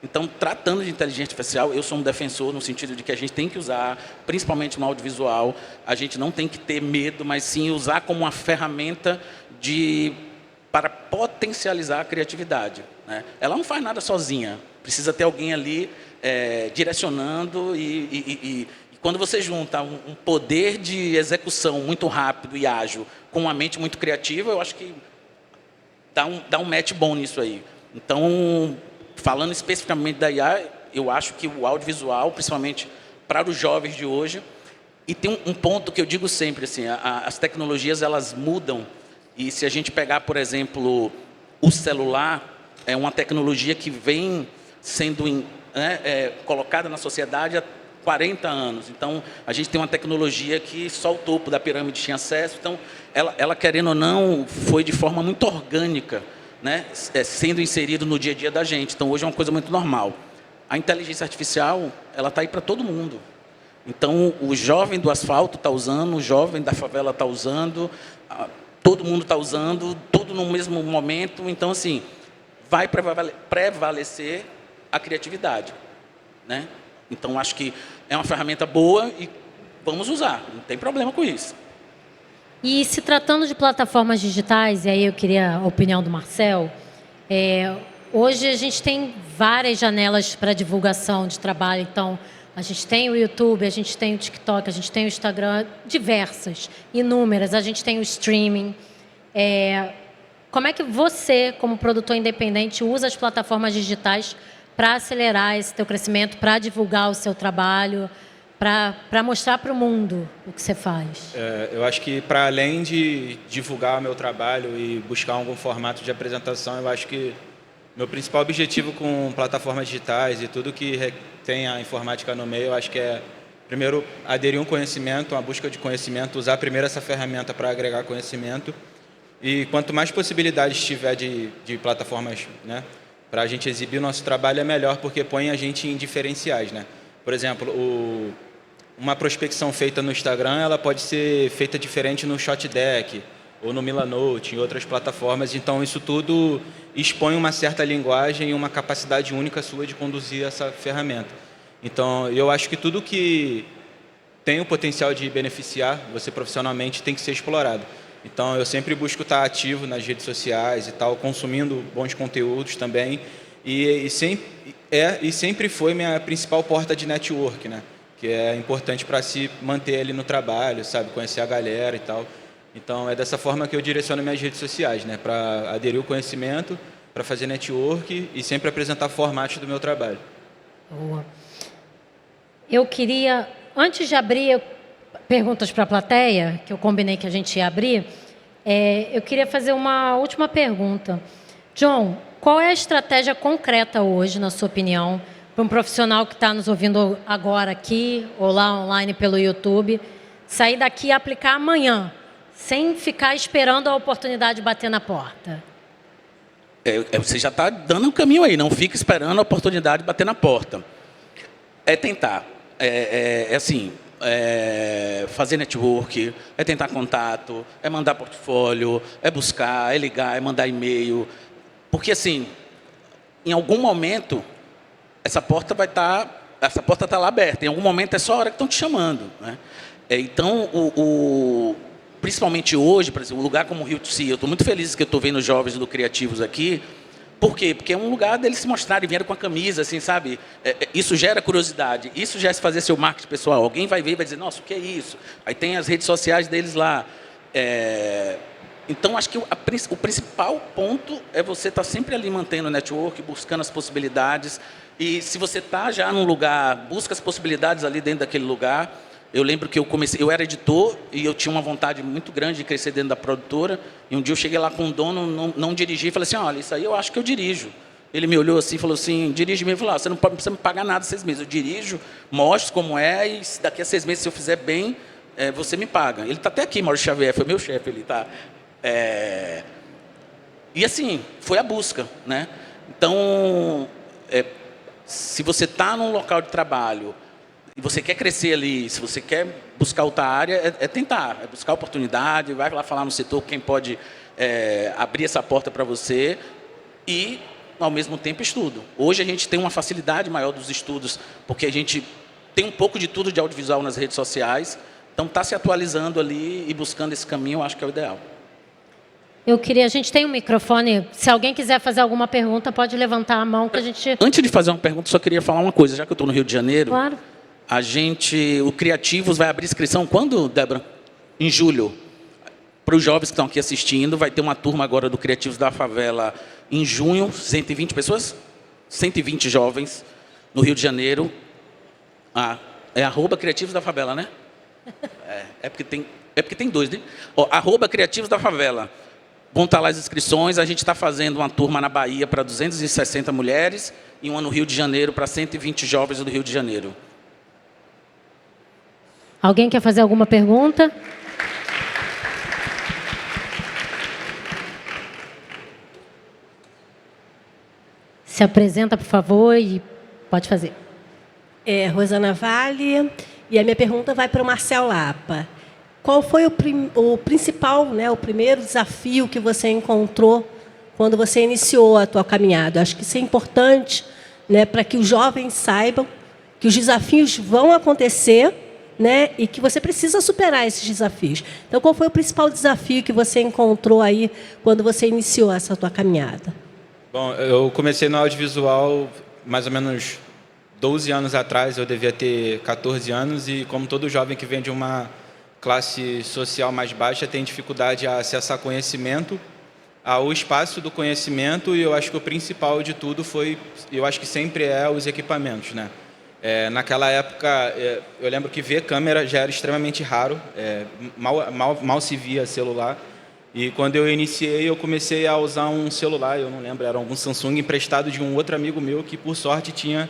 Então, tratando de inteligência artificial, eu sou um defensor no sentido de que a gente tem que usar, principalmente no audiovisual, a gente não tem que ter medo, mas sim usar como uma ferramenta para potencializar a criatividade, né? Ela não faz nada sozinha, precisa ter alguém ali direcionando e quando você junta um poder de execução muito rápido e ágil com uma mente muito criativa, eu acho que dá um match bom nisso aí. Então, falando especificamente da IA, eu acho que o audiovisual, principalmente para os jovens de hoje, e tem um ponto que eu digo sempre, assim, as tecnologias elas mudam, e se a gente pegar, por exemplo, o celular, é uma tecnologia que vem sendo colocada na sociedade há 40 anos. Então, a gente tem uma tecnologia que só o topo da pirâmide tinha acesso. Então, ela querendo ou não, foi de forma muito orgânica, né, sendo inserido no dia a dia da gente. Então, hoje é uma coisa muito normal. A inteligência artificial, ela está aí para todo mundo. Então, o jovem do asfalto está usando, o jovem da favela está usando, todo mundo está usando, tudo no mesmo momento. Então, assim, vai prevalecer a criatividade, né? Então, acho que é uma ferramenta boa e vamos usar, não tem problema com isso.
E se tratando de plataformas digitais, e aí eu queria a opinião do Marcel, hoje a gente tem várias janelas para divulgação de trabalho. Então, a gente tem o YouTube, a gente tem o TikTok, a gente tem o Instagram, diversas, inúmeras, a gente tem o streaming. Como é que você, como produtor independente, usa as plataformas digitais para acelerar esse teu crescimento, para divulgar o seu trabalho, para mostrar para o mundo o que você faz?
Eu acho que, para além de divulgar o meu trabalho e buscar algum formato de apresentação, eu acho que meu principal objetivo com plataformas digitais e tudo que tem a informática no meio, eu acho que é, primeiro, aderir um conhecimento, uma busca de conhecimento, usar primeiro essa ferramenta para agregar conhecimento. E quanto mais possibilidades tiver de plataformas, né, para a gente exibir o nosso trabalho, é melhor, porque põe a gente em diferenciais, né? Por exemplo, uma prospecção feita no Instagram, ela pode ser feita diferente no ShotDeck ou no Milanote, em outras plataformas. Então, isso tudo expõe uma certa linguagem e uma capacidade única sua de conduzir essa ferramenta. Então, eu acho que tudo que tem o potencial de beneficiar você profissionalmente tem que ser explorado. Então, eu sempre busco estar ativo nas redes sociais e tal, consumindo bons conteúdos também. E sempre foi minha principal porta de network, né? Que é importante para se manter ali no trabalho, sabe? Conhecer a galera e tal. Então, é dessa forma que eu direciono minhas redes sociais, né? Para aderir ao conhecimento, para fazer network e sempre apresentar formatos do meu trabalho.
Boa. Eu queria, antes de abrir perguntas para a plateia, que eu combinei que a gente ia abrir, eu queria fazer uma última pergunta. John, qual é a estratégia concreta hoje, na sua opinião, para um profissional que está nos ouvindo agora aqui ou lá online pelo YouTube, sair daqui e aplicar amanhã, sem ficar esperando a oportunidade bater na porta?
Você já está dando um caminho aí, não fica esperando a oportunidade bater na porta. É tentar. Fazer network, é tentar contato, é mandar portfólio, é buscar, é ligar, é mandar e-mail. Porque, assim, em algum momento, essa porta está lá aberta. Em algum momento é só a hora que estão te chamando, né? Então, principalmente hoje, por exemplo, um lugar como o Rio de Janeiro, eu estou muito feliz que eu estou vendo jovens do Criativos aqui. Por quê? Porque é um lugar deles se mostrarem, vieram com a camisa, assim, sabe? Isso gera curiosidade, isso já é fazer seu marketing pessoal. Alguém vai ver e vai dizer, nossa, o que é isso? Aí tem as redes sociais deles lá. Então, acho que o principal ponto é você estar sempre ali mantendo o network, buscando as possibilidades. E se você está já num lugar, busca as possibilidades ali dentro daquele lugar. Eu lembro que eu era editor e eu tinha uma vontade muito grande de crescer dentro da produtora. E um dia eu cheguei lá com o dono, não dirigi, e falei assim, olha, isso aí eu acho que eu dirijo. Ele me olhou assim e falou assim, dirige mesmo. Falou, você não precisa me pagar nada 6 meses. Eu dirijo, mostro como é e daqui a 6 meses, se eu fizer bem, você me paga. Ele está até aqui, Maurício Xavier, foi meu chefe, ele está... E assim, foi a busca, né? Então, se você está num local de trabalho e você quer crescer ali, se você quer buscar outra área, é tentar, é buscar oportunidade, vai lá falar no setor quem pode abrir essa porta para você e, ao mesmo tempo, estudo. Hoje a gente tem uma facilidade maior dos estudos, porque a gente tem um pouco de tudo de audiovisual nas redes sociais, então está se atualizando ali e buscando esse caminho, eu acho que é o ideal.
A gente tem um microfone, se alguém quiser fazer alguma pergunta, pode levantar a mão que a gente...
Antes de fazer uma pergunta, só queria falar uma coisa, já que eu estou no Rio de Janeiro.
Claro.
O Criativos vai abrir inscrição quando, Débora? Em julho. Para os jovens que estão aqui assistindo, vai ter uma turma agora do Criativos da Favela em junho, 120 pessoas? 120 jovens no Rio de Janeiro. É @Criativos da Favela, né? É porque tem 2, né? @Criativos da Favela. Vão estar lá as inscrições. A gente está fazendo uma turma na Bahia para 260 mulheres e uma no Rio de Janeiro para 120 jovens do Rio de Janeiro.
Alguém quer fazer alguma pergunta? Se apresenta, por favor, e pode fazer.
Rosana Vale, e a minha pergunta vai para o Marcel Lapa. Qual foi o principal, né, o primeiro desafio que você encontrou quando você iniciou a tua caminhada? Acho que isso é importante, né, para que os jovens saibam que os desafios vão acontecer, né, e que você precisa superar esses desafios. Então, qual foi o principal desafio que você encontrou aí quando você iniciou essa tua caminhada?
Bom, eu comecei no audiovisual mais ou menos 12 anos atrás, eu devia ter 14 anos, e como todo jovem que vem de uma classe social mais baixa tem dificuldade a acessar conhecimento, ao espaço do conhecimento, e eu acho que o principal de tudo foi, eu acho que sempre os equipamentos, né? Naquela época, eu lembro que ver câmera já era extremamente raro, mal se via celular, e quando eu iniciei, eu comecei a usar um celular, eu não lembro, era algum Samsung emprestado de um outro amigo meu que, por sorte, tinha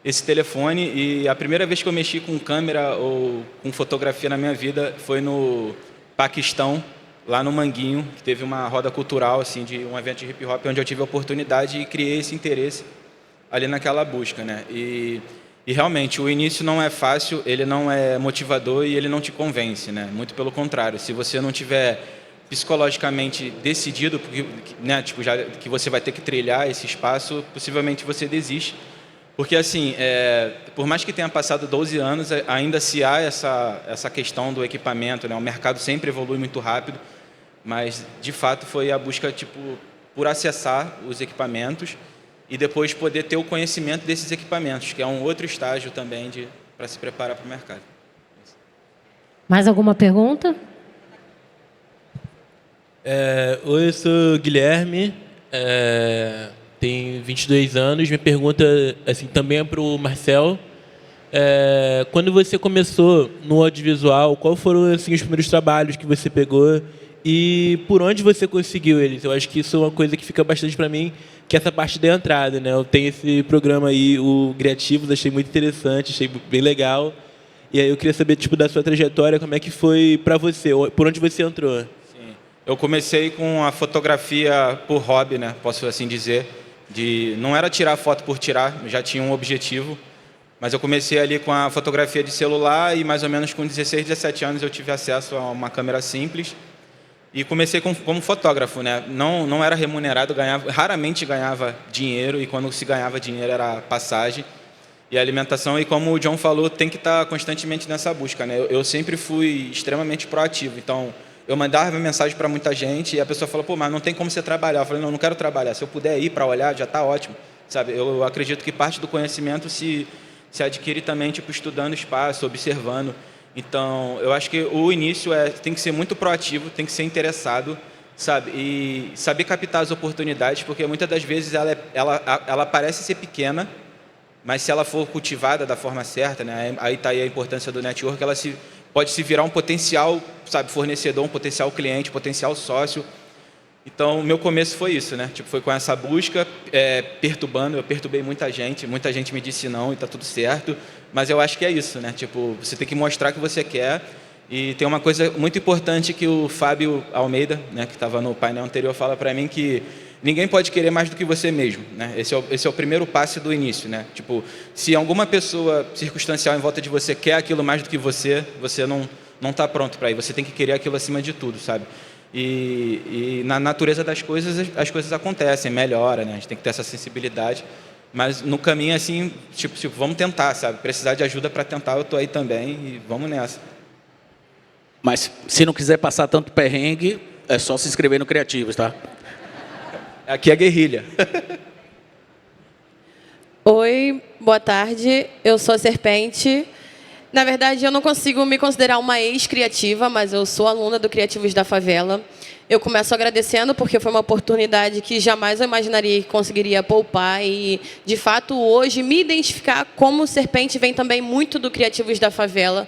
esse telefone, e a primeira vez que eu mexi com câmera ou com fotografia na minha vida foi no Paquistão, lá no Manguinho, que teve uma roda cultural, assim, de um evento de hip hop, onde eu tive a oportunidade e criei esse interesse ali naquela busca, né? E realmente, o início não é fácil, ele não é motivador e ele não te convence, né? Muito pelo contrário, se você não tiver psicologicamente decidido, porque, né, tipo, já que você vai ter que trilhar esse espaço, possivelmente você desiste. Porque, assim, por mais que tenha passado 12 anos, ainda se há essa questão do equipamento, né? O mercado sempre evolui muito rápido, mas, de fato, foi a busca por acessar os equipamentos e depois poder ter o conhecimento desses equipamentos, que é um outro estágio também para se preparar para o mercado.
Mais alguma pergunta?
Oi, eu sou Guilherme, tenho 22 anos. Minha pergunta assim, também é para o Marcel. Quando você começou no audiovisual, quais foram assim, os primeiros trabalhos que você pegou e por onde você conseguiu eles? Eu acho que isso é uma coisa que fica bastante para mim, que é essa parte da entrada, né? Eu tenho esse programa aí, o Criativos, achei muito interessante, achei bem legal. E aí eu queria saber, tipo, da sua trajetória, como é que foi para você, por onde você entrou?
Sim. Eu comecei com a fotografia por hobby, né? Posso assim dizer. Não era tirar foto por tirar, já tinha um objetivo. Mas eu comecei ali com a fotografia de celular e mais ou menos com 16, 17 anos eu tive acesso a uma câmera simples. E comecei como fotógrafo, né? Não era remunerado, raramente ganhava dinheiro, e quando se ganhava dinheiro era passagem e alimentação. E como o John falou, tem que estar constantemente nessa busca, né? Eu sempre fui extremamente proativo, então eu mandava mensagem para muita gente e a pessoa falou, pô, mas não tem como você trabalhar. Eu falei, não quero trabalhar, se eu puder ir para olhar já está ótimo, sabe? Eu acredito que parte do conhecimento se adquire também tipo, estudando espaço, observando. Então, eu acho que o início tem que ser muito proativo, tem que ser interessado, sabe? E saber captar as oportunidades, porque muitas das vezes ela parece ser pequena, mas se ela for cultivada da forma certa, né? Aí está aí a importância do network, ela pode se virar um potencial, sabe, fornecedor, um potencial cliente, potencial sócio. Então, o meu começo foi isso, né? Tipo, foi com essa busca, perturbando. Eu perturbei muita gente me disse não e está tudo certo. Mas eu acho que é isso, né? Tipo, você tem que mostrar que você quer. E tem uma coisa muito importante que o Fábio Almeida, né, que estava no painel anterior, fala para mim, que ninguém pode querer mais do que você mesmo, né? Esse é o primeiro passo do início, né? Tipo, se alguma pessoa circunstancial em volta de você quer aquilo mais do que você não está pronto para ir. Você tem que querer aquilo acima de tudo, sabe? E na natureza das coisas, as coisas acontecem, melhora, né? A gente tem que ter essa sensibilidade. Mas no caminho, assim, tipo vamos tentar, sabe? Precisar de ajuda para tentar, eu estou aí também e vamos nessa.
Mas se não quiser passar tanto perrengue, é só se inscrever no Criativos, tá?
Aqui é guerrilha.
Oi, boa tarde. Eu sou a Serpente. Na verdade, eu não consigo me considerar uma ex-criativa, mas eu sou aluna do Criativos da Favela. Eu começo agradecendo porque foi uma oportunidade que jamais eu imaginaria que conseguiria poupar e, de fato, hoje me identificar como Serpente vem também muito do Criativos da Favela.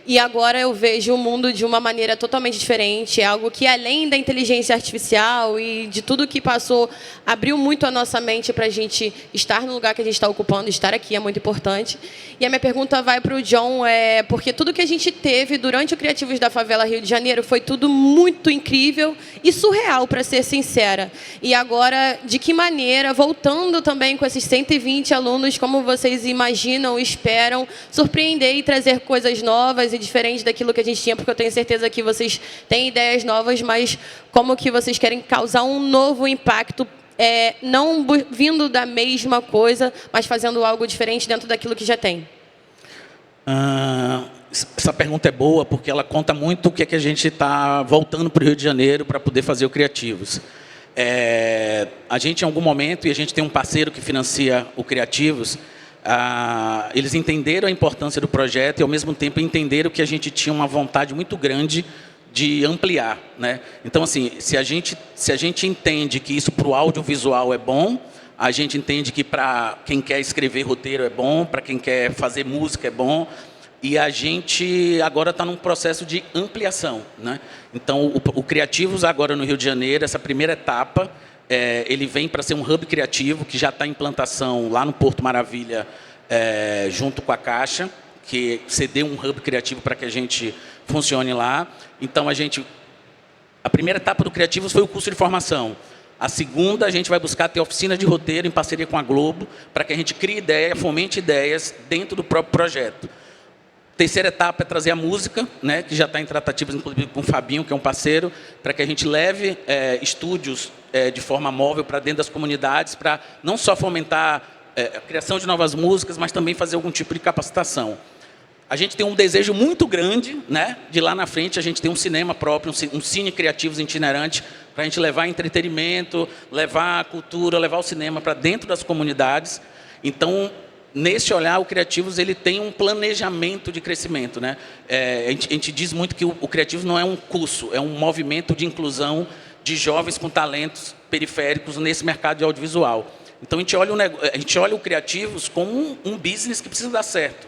E agora eu vejo o mundo de uma maneira totalmente diferente, é algo que, além da inteligência artificial e de tudo que passou, abriu muito a nossa mente para a gente estar no lugar que a gente está ocupando, estar aqui é muito importante. E a minha pergunta vai para o John, porque tudo que a gente teve durante o Criativos da Favela Rio de Janeiro foi tudo muito incrível e surreal, para ser sincera. E agora, de que maneira, voltando também com esses 120 alunos, como vocês imaginam, esperam surpreender e trazer coisas novas e diferentes daquilo que a gente tinha, porque eu tenho certeza que vocês têm ideias novas, mas como que vocês querem causar um novo impacto, não vindo da mesma coisa, mas fazendo algo diferente dentro daquilo que já tem?
Essa pergunta é boa porque ela conta muito o que é que a gente está voltando para o Rio de Janeiro para poder fazer o Criativos. A gente, em algum momento, e a gente tem um parceiro que financia o Criativos, eles entenderam a importância do projeto e, ao mesmo tempo, entenderam que a gente tinha uma vontade muito grande de ampliar, né? Então, assim, se a gente entende que isso para o audiovisual é bom, a gente entende que para quem quer escrever roteiro é bom, para quem quer fazer música é bom, e a gente agora está num processo de ampliação, né? Então, o Criativos agora no Rio de Janeiro, essa primeira etapa, ele vem para ser um hub criativo que já está em implantação lá no Porto Maravilha, junto com a Caixa, que cedeu um hub criativo para que a gente funcione lá. Então, a primeira etapa do Criativos foi o curso de formação. A segunda, a gente vai buscar ter oficina de roteiro em parceria com a Globo, para que a gente crie ideia, fomente ideias dentro do próprio projeto. Terceira etapa é trazer a música, né, que já está em tratativas, inclusive, com o Fabinho, que é um parceiro, para que a gente leve estúdios de forma móvel para dentro das comunidades, para não só fomentar a criação de novas músicas, mas também fazer algum tipo de capacitação. A gente tem um desejo muito grande, né, de lá na frente a gente ter um cinema próprio, um cine criativos itinerante, para a gente levar entretenimento, levar a cultura, levar o cinema para dentro das comunidades. Então, nesse olhar, o Criativos ele tem um planejamento de crescimento, né? A gente diz muito que o Criativos não é um curso, é um movimento de inclusão de jovens com talentos periféricos nesse mercado de audiovisual. Então, a gente olha o Criativos como um business que precisa dar certo.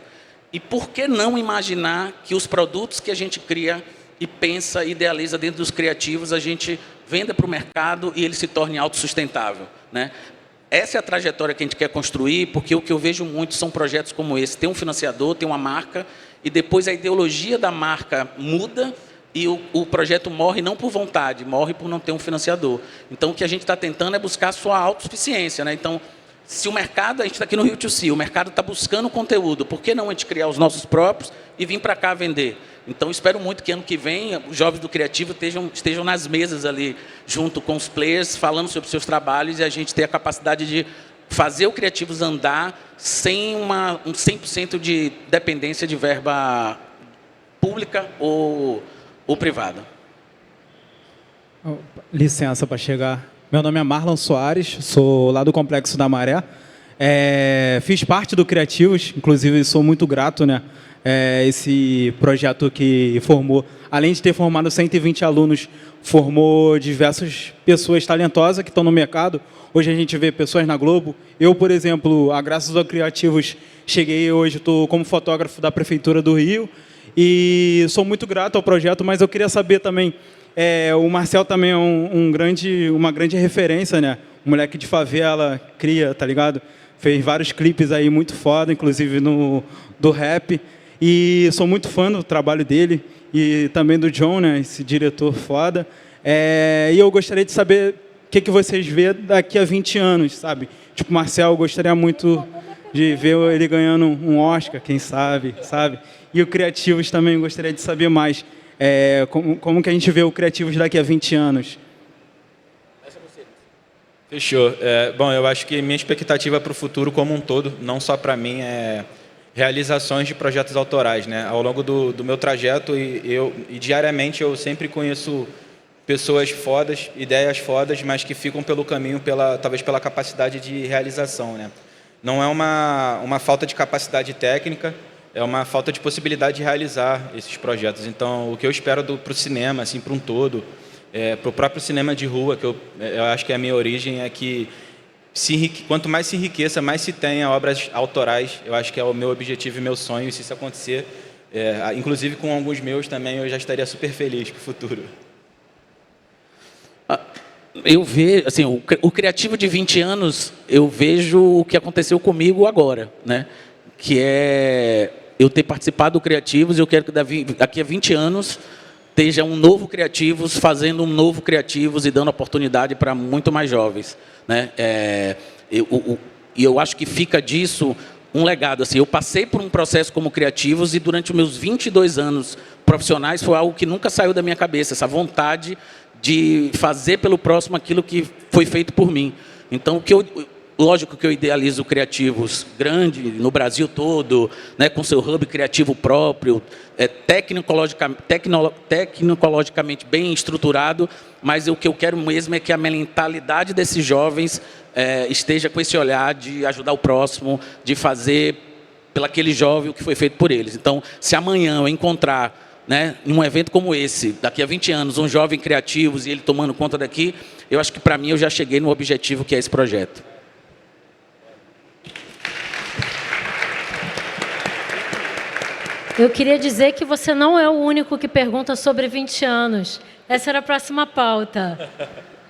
E por que não imaginar que os produtos que a gente cria e pensa, idealiza dentro dos Criativos, a gente venda para o mercado e ele se torne autossustentável, né? Essa é a trajetória que a gente quer construir, porque o que eu vejo muito são projetos como esse. Tem um financiador, tem uma marca, e depois a ideologia da marca muda e o projeto morre não por vontade, morre por não ter um financiador. Então, o que a gente está tentando é buscar a sua autossuficiência, né? Então, se o mercado, a gente está aqui no Rio to o mercado está buscando conteúdo, por que não a gente criar os nossos próprios e vir para cá vender? Então, espero muito que ano que vem os jovens do Criativo estejam nas mesas ali, junto com os players, falando sobre seus trabalhos e a gente ter a capacidade de fazer o Criativos andar sem um 100% de dependência de verba pública ou privada.
Licença para chegar. Meu nome é Marlon Soares, sou lá do Complexo da Maré. Fiz parte do Criativos, inclusive sou muito grato, né? Esse projeto que formou, além de ter formado 120 alunos, formou diversas pessoas talentosas que estão no mercado. Hoje a gente vê pessoas na Globo. Eu, por exemplo, graças ao Criativos, cheguei hoje, estou como fotógrafo da Prefeitura do Rio e sou muito grato ao projeto, mas eu queria saber também, o Marcel também é uma grande referência, né? Um moleque de favela, cria, tá ligado? Fez vários clipes aí muito foda, inclusive do rap. E sou muito fã do trabalho dele e também do John, né, esse diretor foda. E eu gostaria de saber o que vocês vê daqui a 20 anos, sabe? Tipo, Marcel, eu gostaria muito de ver ele ganhando um Oscar, quem sabe? E o Criativos também gostaria de saber mais. Como que a gente vê o Criativos daqui a 20 anos?
Fechou. Bom, eu acho que minha expectativa para o futuro como um todo, não só para mim, realizações de projetos autorais, né? Ao longo do meu trajeto e diariamente eu sempre conheço pessoas fodas, ideias fodas, mas que ficam pelo caminho, talvez pela capacidade de realização, né? Não é uma falta de capacidade técnica, é uma falta de possibilidade de realizar esses projetos. Então, o que eu espero para o cinema, assim, para um todo, para o próprio cinema de rua, que eu acho que é a minha origem, é que quanto mais se enriqueça, mais se tenha obras autorais. Eu acho que é o meu objetivo e meu sonho. E se isso acontecer, inclusive com alguns meus também, eu já estaria super feliz para o futuro.
Eu vejo, assim, o Criativo de 20 anos, eu vejo o que aconteceu comigo agora, né? Que é eu ter participado do Criativos, e eu quero que daqui a 20 anos esteja um novo Criativos, fazendo um novo Criativos e dando oportunidade para muito mais jovens, né? E eu acho que fica disso um legado. Assim, eu passei por um processo como Criativos e durante os meus 22 anos profissionais foi algo que nunca saiu da minha cabeça, essa vontade de fazer pelo próximo aquilo que foi feito por mim. Então, lógico que eu idealizo Criativos grande, no Brasil todo, né, com seu hub criativo próprio, tecnologicamente bem estruturado, mas o que eu quero mesmo é que a mentalidade desses jovens esteja com esse olhar de ajudar o próximo, de fazer pelaquele jovem o que foi feito por eles. Então, se amanhã eu encontrar, né, em um evento como esse, daqui a 20 anos, um jovem Criativos e ele tomando conta daqui, eu acho que para mim eu já cheguei no objetivo que é esse projeto.
Eu queria dizer que você não é o único que pergunta sobre 20 anos. Essa era a próxima pauta.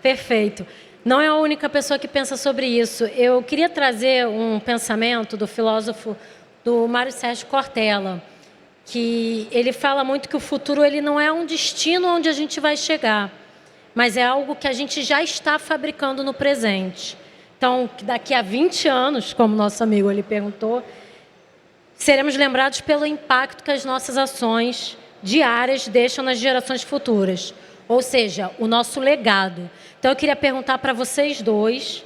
Perfeito. Não é a única pessoa que pensa sobre isso. Eu queria trazer um pensamento do filósofo do Mário Sérgio Cortella, que ele fala muito que o futuro ele não é um destino onde a gente vai chegar, mas é algo que a gente já está fabricando no presente. Então, daqui a 20 anos, como nosso amigo ali perguntou, seremos lembrados pelo impacto que as nossas ações diárias deixam nas gerações futuras, ou seja, o nosso legado. Então, eu queria perguntar para vocês dois,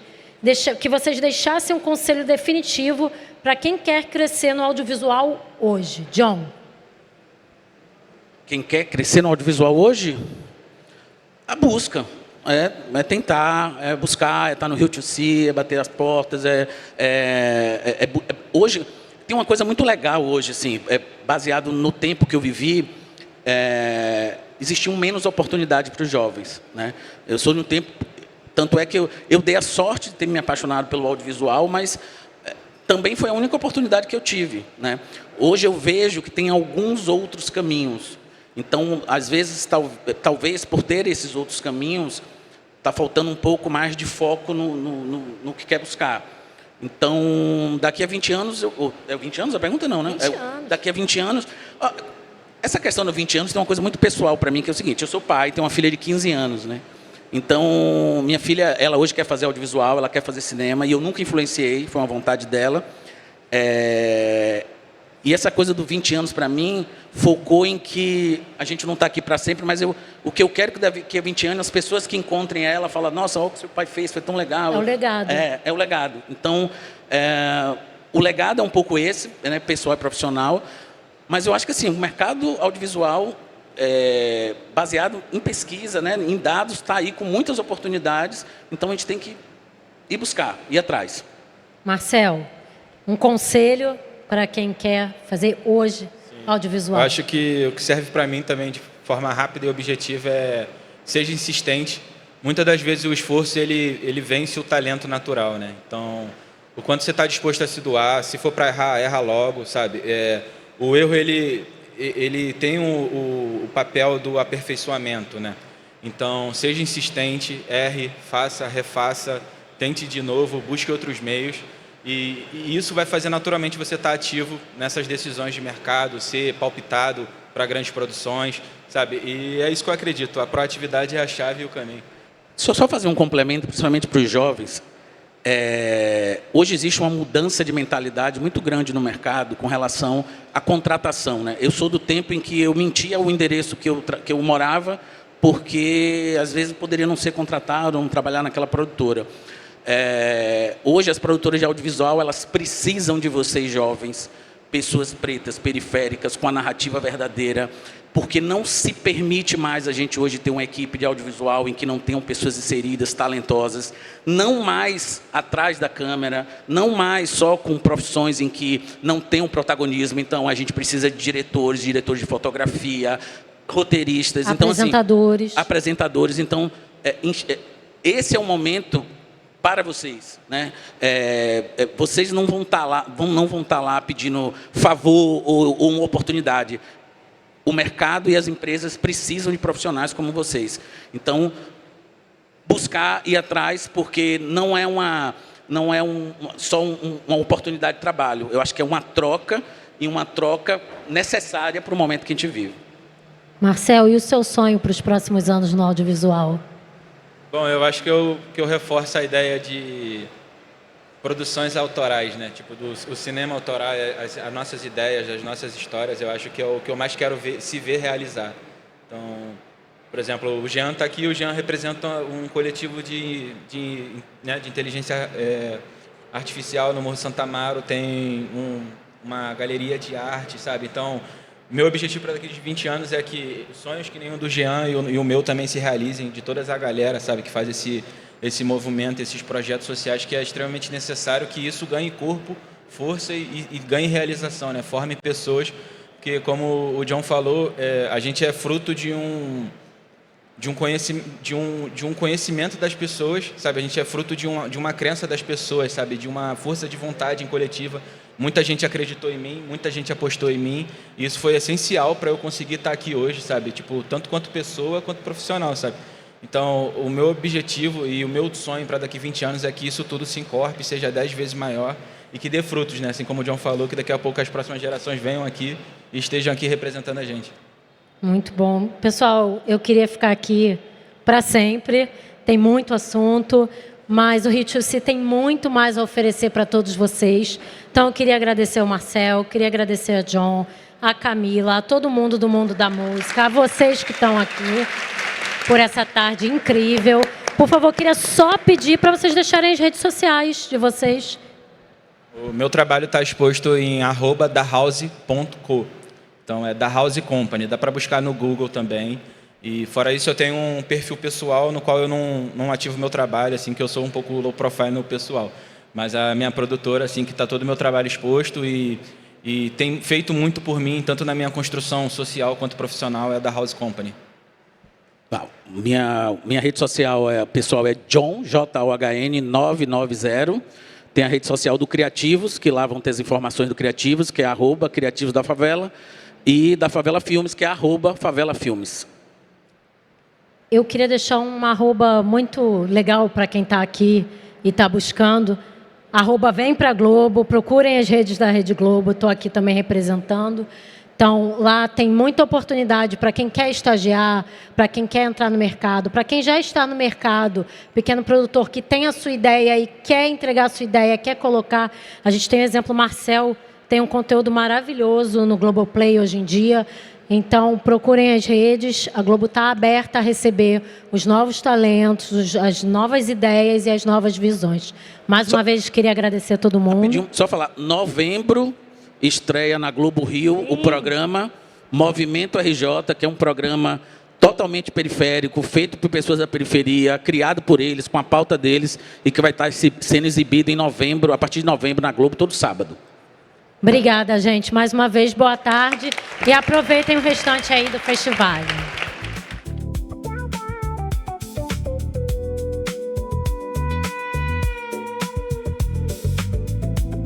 que vocês deixassem um conselho definitivo para quem quer crescer no audiovisual hoje. John. Quem
quer crescer no audiovisual hoje? A busca. é tentar, é buscar, é estar no Rio to é bater as portas. Hoje, tem uma coisa muito legal hoje, assim, baseado no tempo que eu vivi, existiam menos oportunidades para os jovens, né? Eu sou de um tempo... Tanto é que eu dei a sorte de ter me apaixonado pelo audiovisual, mas também foi a única oportunidade que eu tive, né? Hoje eu vejo que tem alguns outros caminhos. Então, às vezes, talvez por ter esses outros caminhos, está faltando um pouco mais de foco no que quer buscar. Então, daqui a 20 anos... É 20 anos a pergunta? Não, né?
20 anos.
Daqui a 20 anos... Essa questão dos 20 anos tem uma coisa muito pessoal para mim, que é o seguinte: eu sou pai, tenho uma filha de 15 anos, né? Então, minha filha, ela hoje quer fazer audiovisual, ela quer fazer cinema, e eu nunca influenciei, foi uma vontade dela. E essa coisa dos 20 anos, para mim, focou em que a gente não está aqui para sempre, mas o que eu quero que daqui a 20 anos, as pessoas que encontrem ela, falam: nossa, olha o que seu pai fez, foi tão legal.
É o legado.
É o legado. Então, o legado é um pouco esse, né, pessoal e profissional, mas eu acho que assim, o mercado audiovisual, baseado em pesquisa, né, em dados, está aí com muitas oportunidades, então a gente tem que ir buscar, ir atrás.
Marcel, um conselho para quem quer fazer hoje audiovisual?
Eu acho que o que serve para mim também de forma rápida e objetiva é: seja insistente. Muitas das vezes o esforço ele vence o talento natural, né? Então, o quanto você está disposto a se doar, se for para errar, erra logo, sabe? O erro ele tem o papel do aperfeiçoamento, né? Então, seja insistente, erre, faça, refaça, tente de novo, busque outros meios. E isso vai fazer naturalmente você estar ativo nessas decisões de mercado, ser palpitado para grandes produções, sabe? E é isso que eu acredito: a proatividade é a chave e o caminho.
Deixa eu só fazer um complemento, principalmente para os jovens. Hoje existe uma mudança de mentalidade muito grande no mercado com relação à contratação, né? Eu sou do tempo em que eu mentia o endereço que eu morava, porque às vezes poderia não ser contratado ou não trabalhar naquela produtora. Hoje as produtoras de audiovisual, elas precisam de vocês, jovens, pessoas pretas, periféricas, com a narrativa verdadeira, porque não se permite mais a gente hoje ter uma equipe de audiovisual em que não tenham pessoas inseridas, talentosas, não mais atrás da câmera, não mais só com profissões em que não tem um protagonismo. Então, a gente precisa de diretores de fotografia, roteiristas,
apresentadores.
Então, assim, apresentadores. Então, esse é o momento para vocês, né? Vocês não vão estar lá pedindo favor ou uma oportunidade. O mercado e as empresas precisam de profissionais como vocês. Então, buscar, ir atrás, porque não é só uma oportunidade de trabalho. Eu acho que é uma troca, e uma troca necessária para o momento que a gente vive.
Marcel, e o seu sonho para os próximos anos no audiovisual?
Bom, eu acho que eu reforço a ideia de produções autorais, né? Tipo, o cinema autoral, as nossas ideias, as nossas histórias, eu acho que é o que eu mais quero se ver realizar. Então, por exemplo, o Jean está aqui, o Jean representa um coletivo de inteligência artificial no Morro Santa Amaro, tem uma galeria de arte, sabe? Então, meu objetivo para daqui de 20 anos é que os sonhos que nenhum do Jean e o meu também se realizem, de toda a galera, sabe, que faz esse movimento, esses projetos sociais, que é extremamente necessário que isso ganhe corpo, força e ganhe realização, né? Forme pessoas, porque, como o John falou, a gente é fruto de um conhecimento das pessoas, sabe? A gente é fruto de uma crença das pessoas, sabe? De uma força de vontade coletiva. Muita gente acreditou em mim, muita gente apostou em mim, e isso foi essencial para eu conseguir estar aqui hoje, sabe? Tipo, tanto quanto pessoa, quanto profissional, sabe? Então, o meu objetivo e o meu sonho para daqui 20 anos é que isso tudo se encorpe, seja 10 vezes maior e que dê frutos, né? Assim como o John falou, que daqui a pouco as próximas gerações venham aqui e estejam aqui representando a gente.
Muito bom. Pessoal, eu queria ficar aqui para sempre, tem muito assunto, mas o Rio to See tem muito mais a oferecer para todos vocês. Então, eu queria agradecer ao Marcel, queria agradecer a John, a Camila, a todo mundo do mundo da música, a vocês que estão aqui por essa tarde incrível. Por favor, queria só pedir para vocês deixarem as redes sociais de vocês.
O meu trabalho está exposto em @dahouse.co. Então, é da House Company. Dá para buscar no Google também. E fora isso, eu tenho um perfil pessoal no qual eu não ativo meu trabalho, assim, que eu sou um pouco low profile no pessoal. Mas a minha produtora, assim, que está todo o meu trabalho exposto e tem feito muito por mim, tanto na minha construção social quanto profissional, é da House Company.
Minha rede social pessoal é John, John 990. Tem a rede social do Criativos, que lá vão ter as informações do Criativos, que é @Criativos da Favela, e da Favela Filmes, que é @Favela Filmes.
Eu queria deixar um arroba muito legal para quem está aqui e está buscando. @Vem pra Globo, procurem as redes da Rede Globo, estou aqui também representando. Então, lá tem muita oportunidade para quem quer estagiar, para quem quer entrar no mercado, para quem já está no mercado, pequeno produtor que tem a sua ideia e quer entregar a sua ideia, quer colocar. A gente tem o exemplo, Marcel tem um conteúdo maravilhoso no Globoplay hoje em dia. Então, procurem as redes, a Globo está aberta a receber os novos talentos, as novas ideias e as novas visões. Mais uma vez, queria agradecer a todo mundo.
Só falar, novembro, estreia na Globo Rio o programa Movimento RJ, que é um programa totalmente periférico, feito por pessoas da periferia, criado por eles, com a pauta deles, e que vai estar sendo exibido em novembro, a partir de novembro, na Globo, todo sábado.
Obrigada, gente. Mais uma vez, boa tarde. E aproveitem o restante aí do festival.